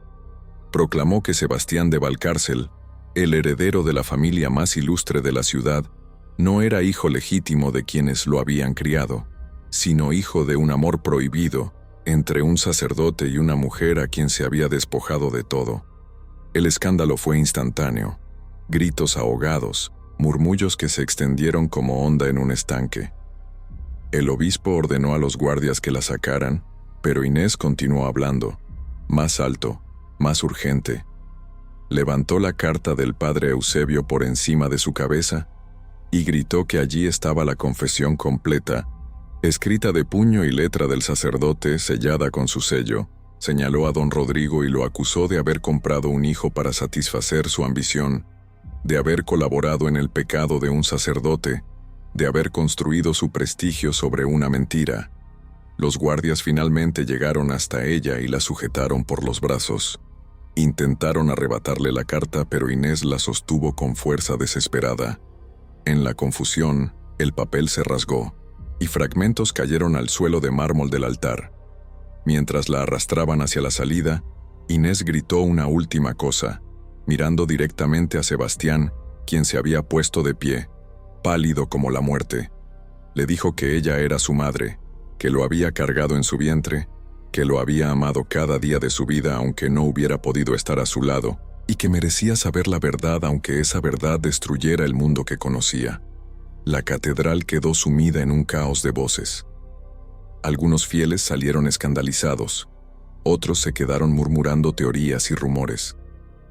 Proclamó que Sebastián de Valcárcel, el heredero de la familia más ilustre de la ciudad, no era hijo legítimo de quienes lo habían criado, sino hijo de un amor prohibido entre un sacerdote y una mujer a quien se había despojado de todo. El escándalo fue instantáneo. Gritos ahogados, murmullos que se extendieron como onda en un estanque. El obispo ordenó a los guardias que la sacaran, pero Inés continuó hablando, más alto, más urgente. Levantó la carta del padre Eusebio por encima de su cabeza y gritó que allí estaba la confesión completa, escrita de puño y letra del sacerdote, sellada con su sello. Señaló a don Rodrigo y lo acusó de haber comprado un hijo para satisfacer su ambición, de haber colaborado en el pecado de un sacerdote, de haber construido su prestigio sobre una mentira. Los guardias finalmente llegaron hasta ella y la sujetaron por los brazos. Intentaron arrebatarle la carta, pero Inés la sostuvo con fuerza desesperada. En la confusión, el papel se rasgó, y fragmentos cayeron al suelo de mármol del altar. Mientras la arrastraban hacia la salida, Inés gritó una última cosa, mirando directamente a Sebastián, quien se había puesto de pie, pálido como la muerte. Le dijo que ella era su madre, que lo había cargado en su vientre, que lo había amado cada día de su vida aunque no hubiera podido estar a su lado, y que merecía saber la verdad aunque esa verdad destruyera el mundo que conocía. La catedral quedó sumida en un caos de voces. Algunos fieles salieron escandalizados, otros se quedaron murmurando teorías y rumores.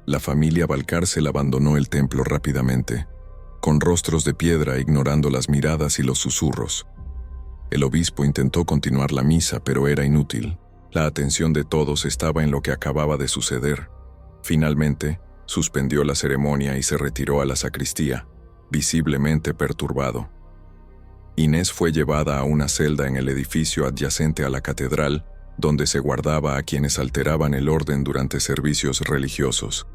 La familia Valcárcel abandonó el templo rápidamente, con rostros de piedra ignorando las miradas y los susurros. El obispo intentó continuar la misa, pero era inútil. La atención de todos estaba en lo que acababa de suceder. Finalmente, suspendió la ceremonia y se retiró a la sacristía, visiblemente perturbado. Inés fue llevada a una celda en el edificio adyacente a la catedral, donde se guardaba a quienes alteraban el orden durante servicios religiosos.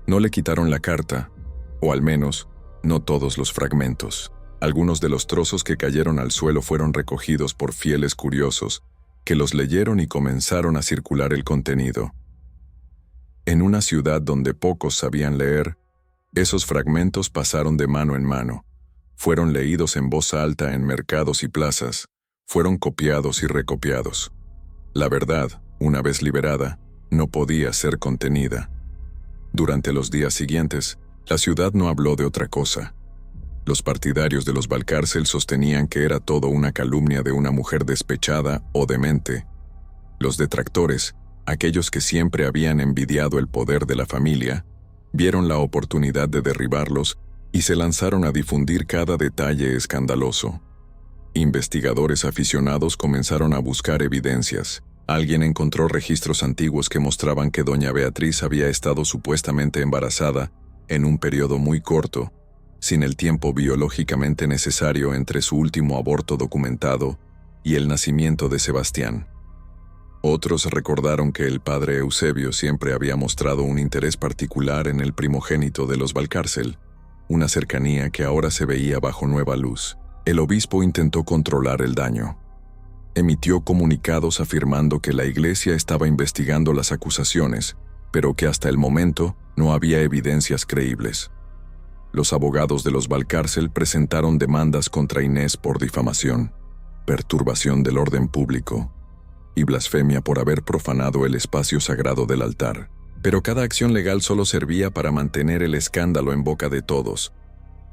No le quitaron la carta, o al menos, no todos los fragmentos. Algunos de los trozos que cayeron al suelo fueron recogidos por fieles curiosos, que los leyeron y comenzaron a circular el contenido. En una ciudad donde pocos sabían leer, esos fragmentos pasaron de mano en mano, fueron leídos en voz alta en mercados y plazas, fueron copiados y recopiados. La verdad, una vez liberada, no podía ser contenida. Durante los días siguientes, la ciudad no habló de otra cosa. Los partidarios de los Valcárcel sostenían que era todo una calumnia de una mujer despechada o demente. Los detractores, aquellos que siempre habían envidiado el poder de la familia, vieron la oportunidad de derribarlos y se lanzaron a difundir cada detalle escandaloso. Investigadores aficionados comenzaron a buscar evidencias. Alguien encontró registros antiguos que mostraban que doña Beatriz había estado supuestamente embarazada en un periodo muy corto, sin el tiempo biológicamente necesario entre su último aborto documentado y el nacimiento de Sebastián. Otros recordaron que el padre Eusebio siempre había mostrado un interés particular en el primogénito de los Valcárcel, una cercanía que ahora se veía bajo nueva luz. El obispo intentó controlar el daño. Emitió comunicados afirmando que la Iglesia estaba investigando las acusaciones, pero que hasta el momento no había evidencias creíbles. Los abogados de los Valcárcel presentaron demandas contra Inés por difamación, perturbación del orden público y blasfemia por haber profanado el espacio sagrado del altar. Pero cada acción legal solo servía para mantener el escándalo en boca de todos.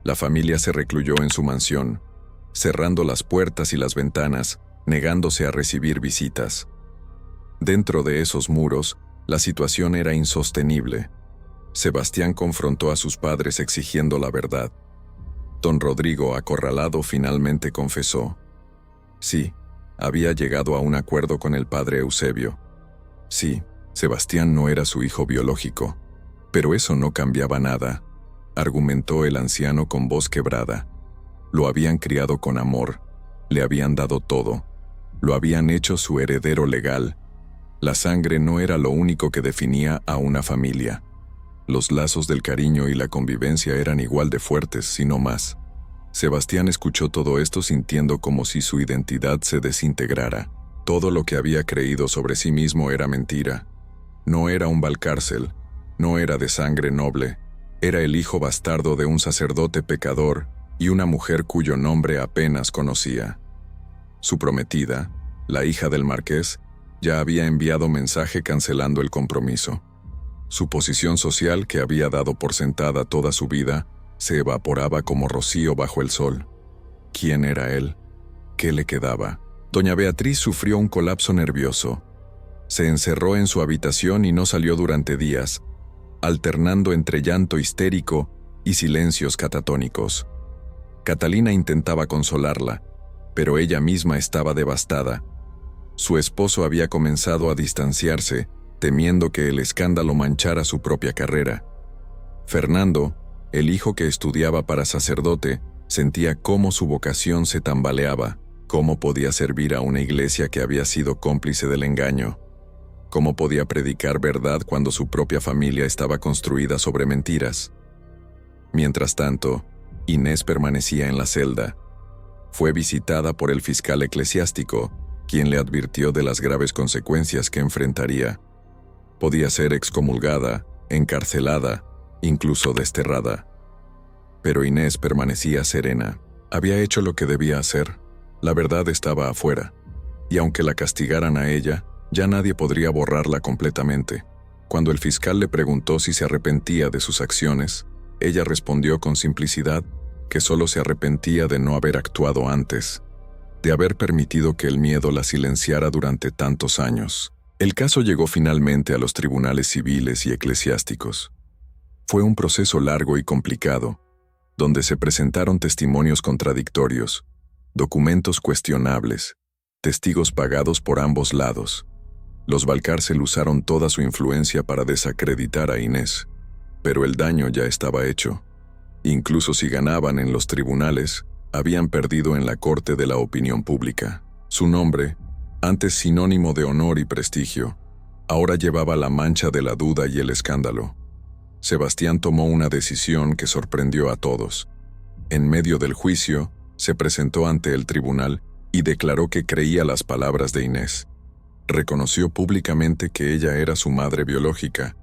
La familia se recluyó en su mansión, cerrando las puertas y las ventanas, negándose a recibir visitas. Dentro de esos muros, la situación era insostenible. Sebastián confrontó a sus padres exigiendo la verdad. Don Rodrigo, acorralado, finalmente confesó. Sí, había llegado a un acuerdo con el padre Eusebio. Sí, Sebastián no era su hijo biológico. Pero eso no cambiaba nada, argumentó el anciano con voz quebrada. Lo habían criado con amor, le habían dado todo, lo habían hecho su heredero legal. La sangre no era lo único que definía a una familia. Los lazos del cariño y la convivencia eran igual de fuertes, si no más. Sebastián escuchó todo esto sintiendo como si su identidad se desintegrara. Todo lo que había creído sobre sí mismo era mentira. No era un Valcárcel, no era de sangre noble, era el hijo bastardo de un sacerdote pecador y una mujer cuyo nombre apenas conocía. Su prometida, la hija del marqués, ya había enviado mensaje cancelando el compromiso. Su posición social, que había dado por sentada toda su vida, se evaporaba como rocío bajo el sol. ¿Quién era él? ¿Qué le quedaba? Doña Beatriz sufrió un colapso nervioso. Se encerró en su habitación y no salió durante días, alternando entre llanto histérico y silencios catatónicos. Catalina intentaba consolarla, pero ella misma estaba devastada. Su esposo había comenzado a distanciarse, temiendo que el escándalo manchara su propia carrera. Fernando, el hijo que estudiaba para sacerdote, sentía cómo su vocación se tambaleaba, cómo podía servir a una iglesia que había sido cómplice del engaño, cómo podía predicar verdad cuando su propia familia estaba construida sobre mentiras. Mientras tanto, Inés permanecía en la celda. Fue visitada por el fiscal eclesiástico, quien le advirtió de las graves consecuencias que enfrentaría. Podía ser excomulgada, encarcelada, incluso desterrada. Pero Inés permanecía serena. Había hecho lo que debía hacer. La verdad estaba afuera. Y aunque la castigaran a ella, ya nadie podría borrarla completamente. Cuando el fiscal le preguntó si se arrepentía de sus acciones, ella respondió con simplicidad que solo se arrepentía de no haber actuado antes, de haber permitido que el miedo la silenciara durante tantos años. El caso llegó finalmente a los tribunales civiles y eclesiásticos. Fue un proceso largo y complicado, donde se presentaron testimonios contradictorios, documentos cuestionables, testigos pagados por ambos lados. Los Valcárcel usaron toda su influencia para desacreditar a Inés, pero el daño ya estaba hecho. Incluso si ganaban en los tribunales, habían perdido en la corte de la opinión pública. Su nombre, antes sinónimo de honor y prestigio, ahora llevaba la mancha de la duda y el escándalo. Sebastián tomó una decisión que sorprendió a todos. En medio del juicio, se presentó ante el tribunal y declaró que creía las palabras de Inés. Reconoció públicamente que ella era su madre biológica,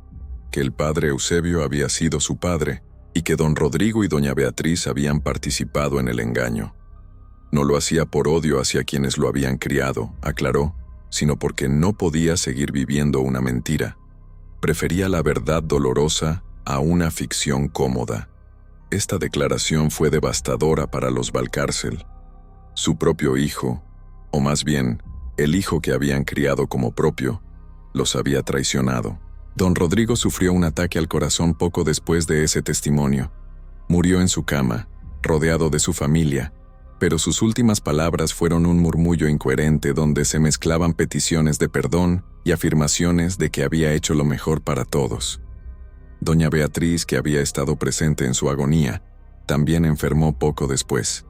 que el padre Eusebio había sido su padre y que don Rodrigo y doña Beatriz habían participado en el engaño. No lo hacía por odio hacia quienes lo habían criado, aclaró, sino porque no podía seguir viviendo una mentira. Prefería la verdad dolorosa a una ficción cómoda. Esta declaración fue devastadora para los Valcárcel. Su propio hijo, o más bien, el hijo que habían criado como propio, los había traicionado. Don Rodrigo sufrió un ataque al corazón poco después de ese testimonio. Murió en su cama, rodeado de su familia, pero sus últimas palabras fueron un murmullo incoherente donde se mezclaban peticiones de perdón y afirmaciones de que había hecho lo mejor para todos. Doña Beatriz, que había estado presente en su agonía, también enfermó poco después.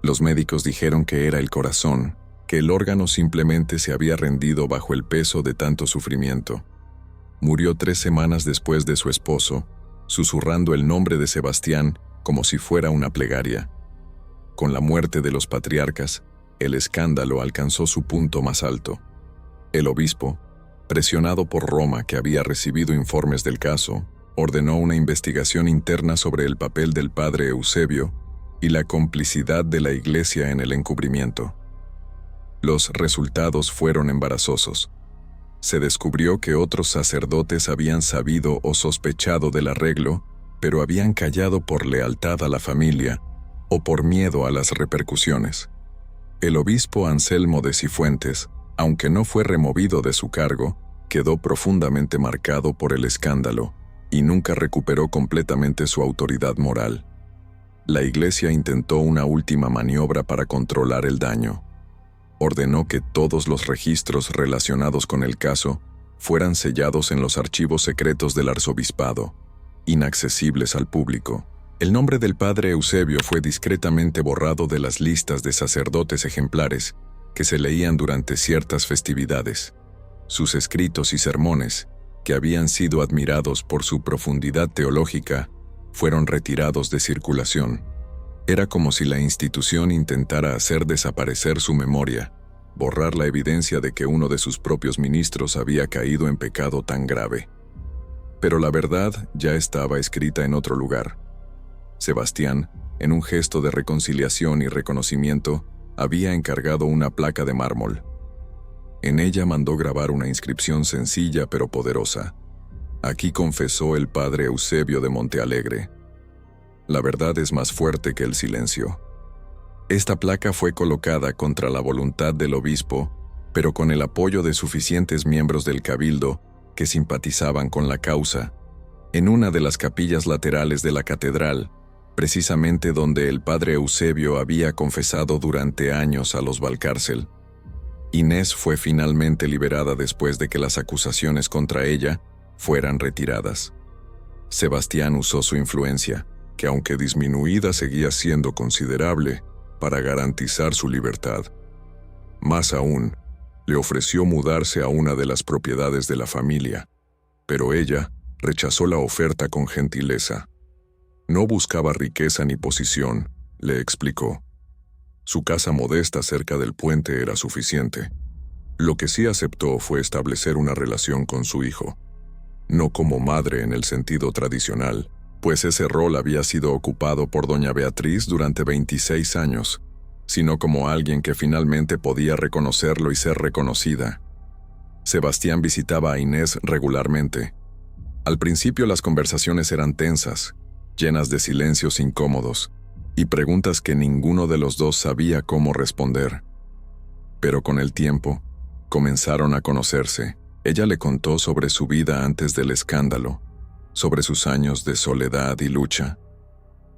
Los médicos dijeron que era el corazón, que el órgano simplemente se había rendido bajo el peso de tanto sufrimiento. Murió 3 semanas después de su esposo, susurrando el nombre de Sebastián como si fuera una plegaria. Con la muerte de los patriarcas, el escándalo alcanzó su punto más alto. El obispo, presionado por Roma, que había recibido informes del caso, ordenó una investigación interna sobre el papel del padre Eusebio y la complicidad de la Iglesia en el encubrimiento. Los resultados fueron embarazosos. Se descubrió que otros sacerdotes habían sabido o sospechado del arreglo, pero habían callado por lealtad a la familia o por miedo a las repercusiones. El obispo Anselmo de Cifuentes, aunque no fue removido de su cargo, quedó profundamente marcado por el escándalo y nunca recuperó completamente su autoridad moral. La Iglesia intentó una última maniobra para controlar el daño. Ordenó que todos los registros relacionados con el caso fueran sellados en los archivos secretos del arzobispado, inaccesibles al público. El nombre del padre Eusebio fue discretamente borrado de las listas de sacerdotes ejemplares que se leían durante ciertas festividades. Sus escritos y sermones, que habían sido admirados por su profundidad teológica, fueron retirados de circulación. Era como si la institución intentara hacer desaparecer su memoria, borrar la evidencia de que uno de sus propios ministros había caído en pecado tan grave. Pero la verdad ya estaba escrita en otro lugar. Sebastián, en un gesto de reconciliación y reconocimiento, había encargado una placa de mármol. En ella mandó grabar una inscripción sencilla pero poderosa. Aquí confesó el padre Eusebio de Montealegre. La verdad es más fuerte que el silencio. Esta placa fue colocada contra la voluntad del obispo, pero con el apoyo de suficientes miembros del cabildo que simpatizaban con la causa, en una de las capillas laterales de la catedral, precisamente donde el padre Eusebio había confesado durante años a los Valcárcel. Inés fue finalmente liberada después de que las acusaciones contra ella fueran retiradas. Sebastián usó su influencia, que aunque disminuida seguía siendo considerable, para garantizar su libertad. Más aún, le ofreció mudarse a una de las propiedades de la familia, pero ella rechazó la oferta con gentileza. No buscaba riqueza ni posición, le explicó. Su casa modesta cerca del puente era suficiente. Lo que sí aceptó fue establecer una relación con su hijo. No como madre en el sentido tradicional, pues ese rol había sido ocupado por doña Beatriz durante 26 años, sino como alguien que finalmente podía reconocerlo y ser reconocida. Sebastián visitaba a Inés regularmente. Al principio las conversaciones eran tensas, llenas de silencios incómodos, y preguntas que ninguno de los dos sabía cómo responder. Pero con el tiempo, comenzaron a conocerse. Ella le contó sobre su vida antes del escándalo, sobre sus años de soledad y lucha.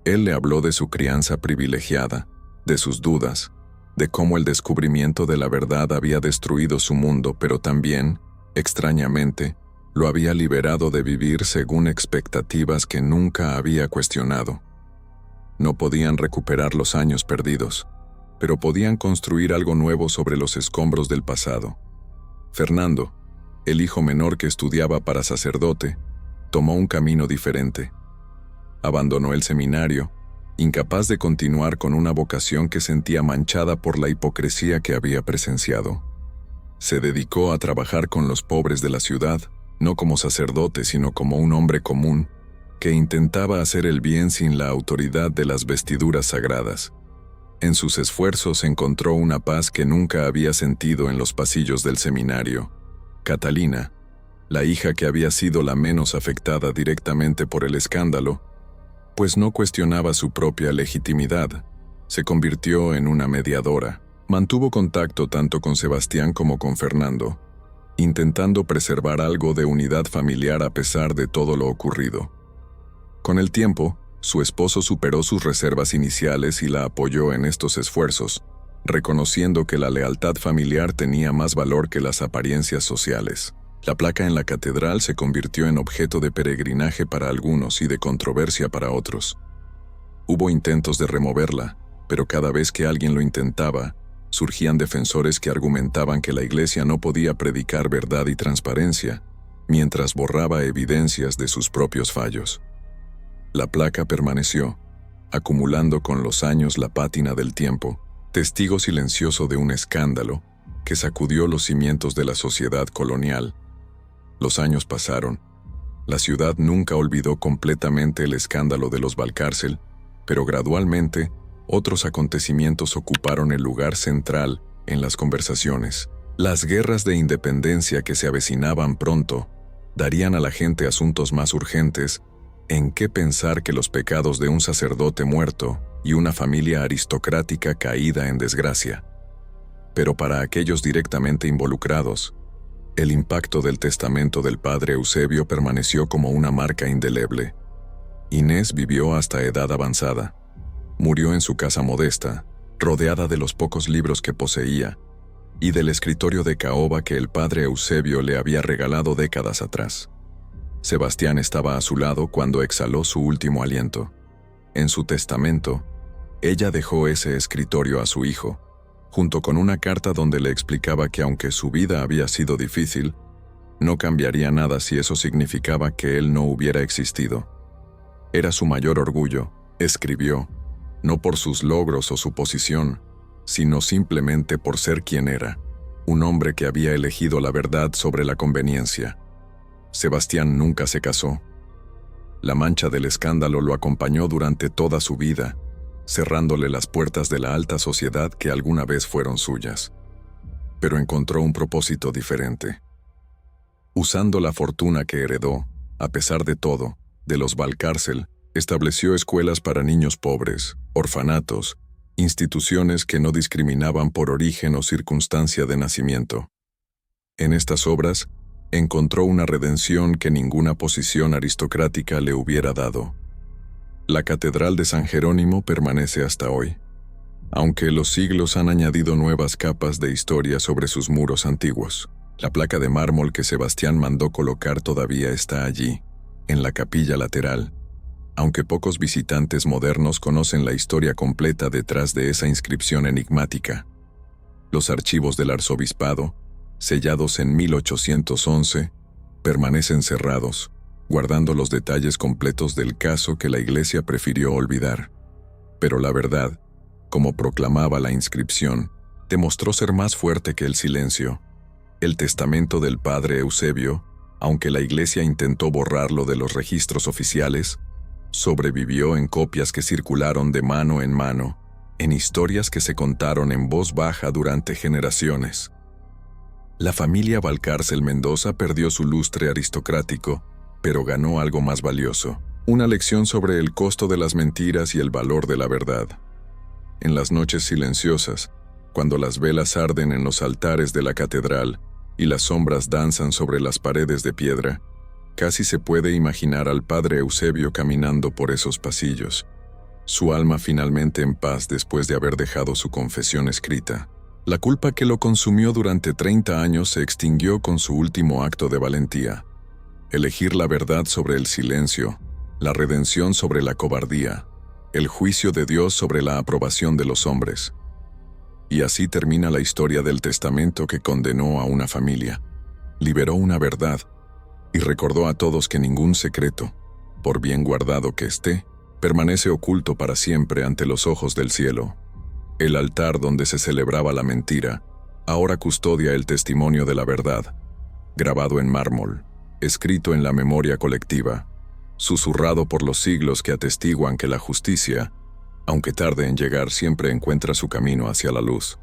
Él le habló de su crianza privilegiada, de sus dudas, de cómo el descubrimiento de la verdad había destruido su mundo, pero también, extrañamente, lo había liberado de vivir según expectativas que nunca había cuestionado. No podían recuperar los años perdidos, pero podían construir algo nuevo sobre los escombros del pasado. Fernando, el hijo menor que estudiaba para sacerdote, tomó un camino diferente. Abandonó el seminario, incapaz de continuar con una vocación que sentía manchada por la hipocresía que había presenciado. Se dedicó a trabajar con los pobres de la ciudad, no como sacerdote, sino como un hombre común, que intentaba hacer el bien sin la autoridad de las vestiduras sagradas. En sus esfuerzos encontró una paz que nunca había sentido en los pasillos del seminario. Catalina, la hija que había sido la menos afectada directamente por el escándalo, pues no cuestionaba su propia legitimidad, se convirtió en una mediadora. Mantuvo contacto tanto con Sebastián como con Fernando, intentando preservar algo de unidad familiar a pesar de todo lo ocurrido. Con el tiempo, su esposo superó sus reservas iniciales y la apoyó en estos esfuerzos, reconociendo que la lealtad familiar tenía más valor que las apariencias sociales. La placa en la catedral se convirtió en objeto de peregrinaje para algunos y de controversia para otros. Hubo intentos de removerla, pero cada vez que alguien lo intentaba, surgían defensores que argumentaban que la Iglesia no podía predicar verdad y transparencia, mientras borraba evidencias de sus propios fallos. La placa permaneció, acumulando con los años la pátina del tiempo, testigo silencioso de un escándalo que sacudió los cimientos de la sociedad colonial. Los años pasaron. La ciudad nunca olvidó completamente el escándalo de los Valcárcel, pero gradualmente otros acontecimientos ocuparon el lugar central en las conversaciones. Las guerras de independencia que se avecinaban pronto darían a la gente asuntos más urgentes en qué pensar que los pecados de un sacerdote muerto y una familia aristocrática caída en desgracia. Pero para aquellos directamente involucrados, el impacto del testamento del padre Eusebio permaneció como una marca indeleble. Inés vivió hasta edad avanzada. Murió en su casa modesta, rodeada de los pocos libros que poseía, y del escritorio de caoba que el padre Eusebio le había regalado décadas atrás. Sebastián estaba a su lado cuando exhaló su último aliento. En su testamento, ella dejó ese escritorio a su hijo, junto con una carta donde le explicaba que aunque su vida había sido difícil, no cambiaría nada si eso significaba que él no hubiera existido. Era su mayor orgullo, escribió, no por sus logros o su posición, sino simplemente por ser quien era, un hombre que había elegido la verdad sobre la conveniencia. Sebastián nunca se casó. La mancha del escándalo lo acompañó durante toda su vida, cerrándole las puertas de la alta sociedad que alguna vez fueron suyas. Pero encontró un propósito diferente. Usando la fortuna que heredó, a pesar de todo, de los Valcárcel, estableció escuelas para niños pobres, orfanatos, instituciones que no discriminaban por origen o circunstancia de nacimiento. En estas obras, encontró una redención que ninguna posición aristocrática le hubiera dado. La Catedral de San Jerónimo permanece hasta hoy, aunque los siglos han añadido nuevas capas de historia sobre sus muros antiguos. La placa de mármol que Sebastián mandó colocar todavía está allí, en la capilla lateral, aunque pocos visitantes modernos conocen la historia completa detrás de esa inscripción enigmática. Los archivos del arzobispado, sellados en 1811, permanecen cerrados, guardando los detalles completos del caso que la Iglesia prefirió olvidar. Pero la verdad, como proclamaba la inscripción, demostró ser más fuerte que el silencio. El testamento del padre Eusebio, aunque la Iglesia intentó borrarlo de los registros oficiales, sobrevivió en copias que circularon de mano, en historias que se contaron en voz baja durante generaciones. La familia Valcárcel Mendoza perdió su lustre aristocrático, pero ganó algo más valioso: Una lección sobre el costo de las mentiras y el valor de la verdad. En las noches silenciosas, cuando las velas arden en los altares de la catedral y las sombras danzan sobre las paredes de piedra, casi se puede imaginar al padre Eusebio caminando por esos pasillos, su alma finalmente en paz después de haber dejado su confesión escrita. La culpa que lo consumió durante 30 años se extinguió con su último acto de valentía. Elegir la verdad sobre el silencio, la redención sobre la cobardía, el juicio de Dios sobre la aprobación de los hombres. Y así termina la historia del testamento que condenó a una familia, liberó una verdad y recordó a todos que ningún secreto, por bien guardado que esté, permanece oculto para siempre ante los ojos del cielo. El altar donde se celebraba la mentira, ahora custodia el testimonio de la verdad, grabado en mármol, escrito en la memoria colectiva, susurrado por los siglos que atestiguan que la justicia, aunque tarde en llegar, siempre encuentra su camino hacia la luz.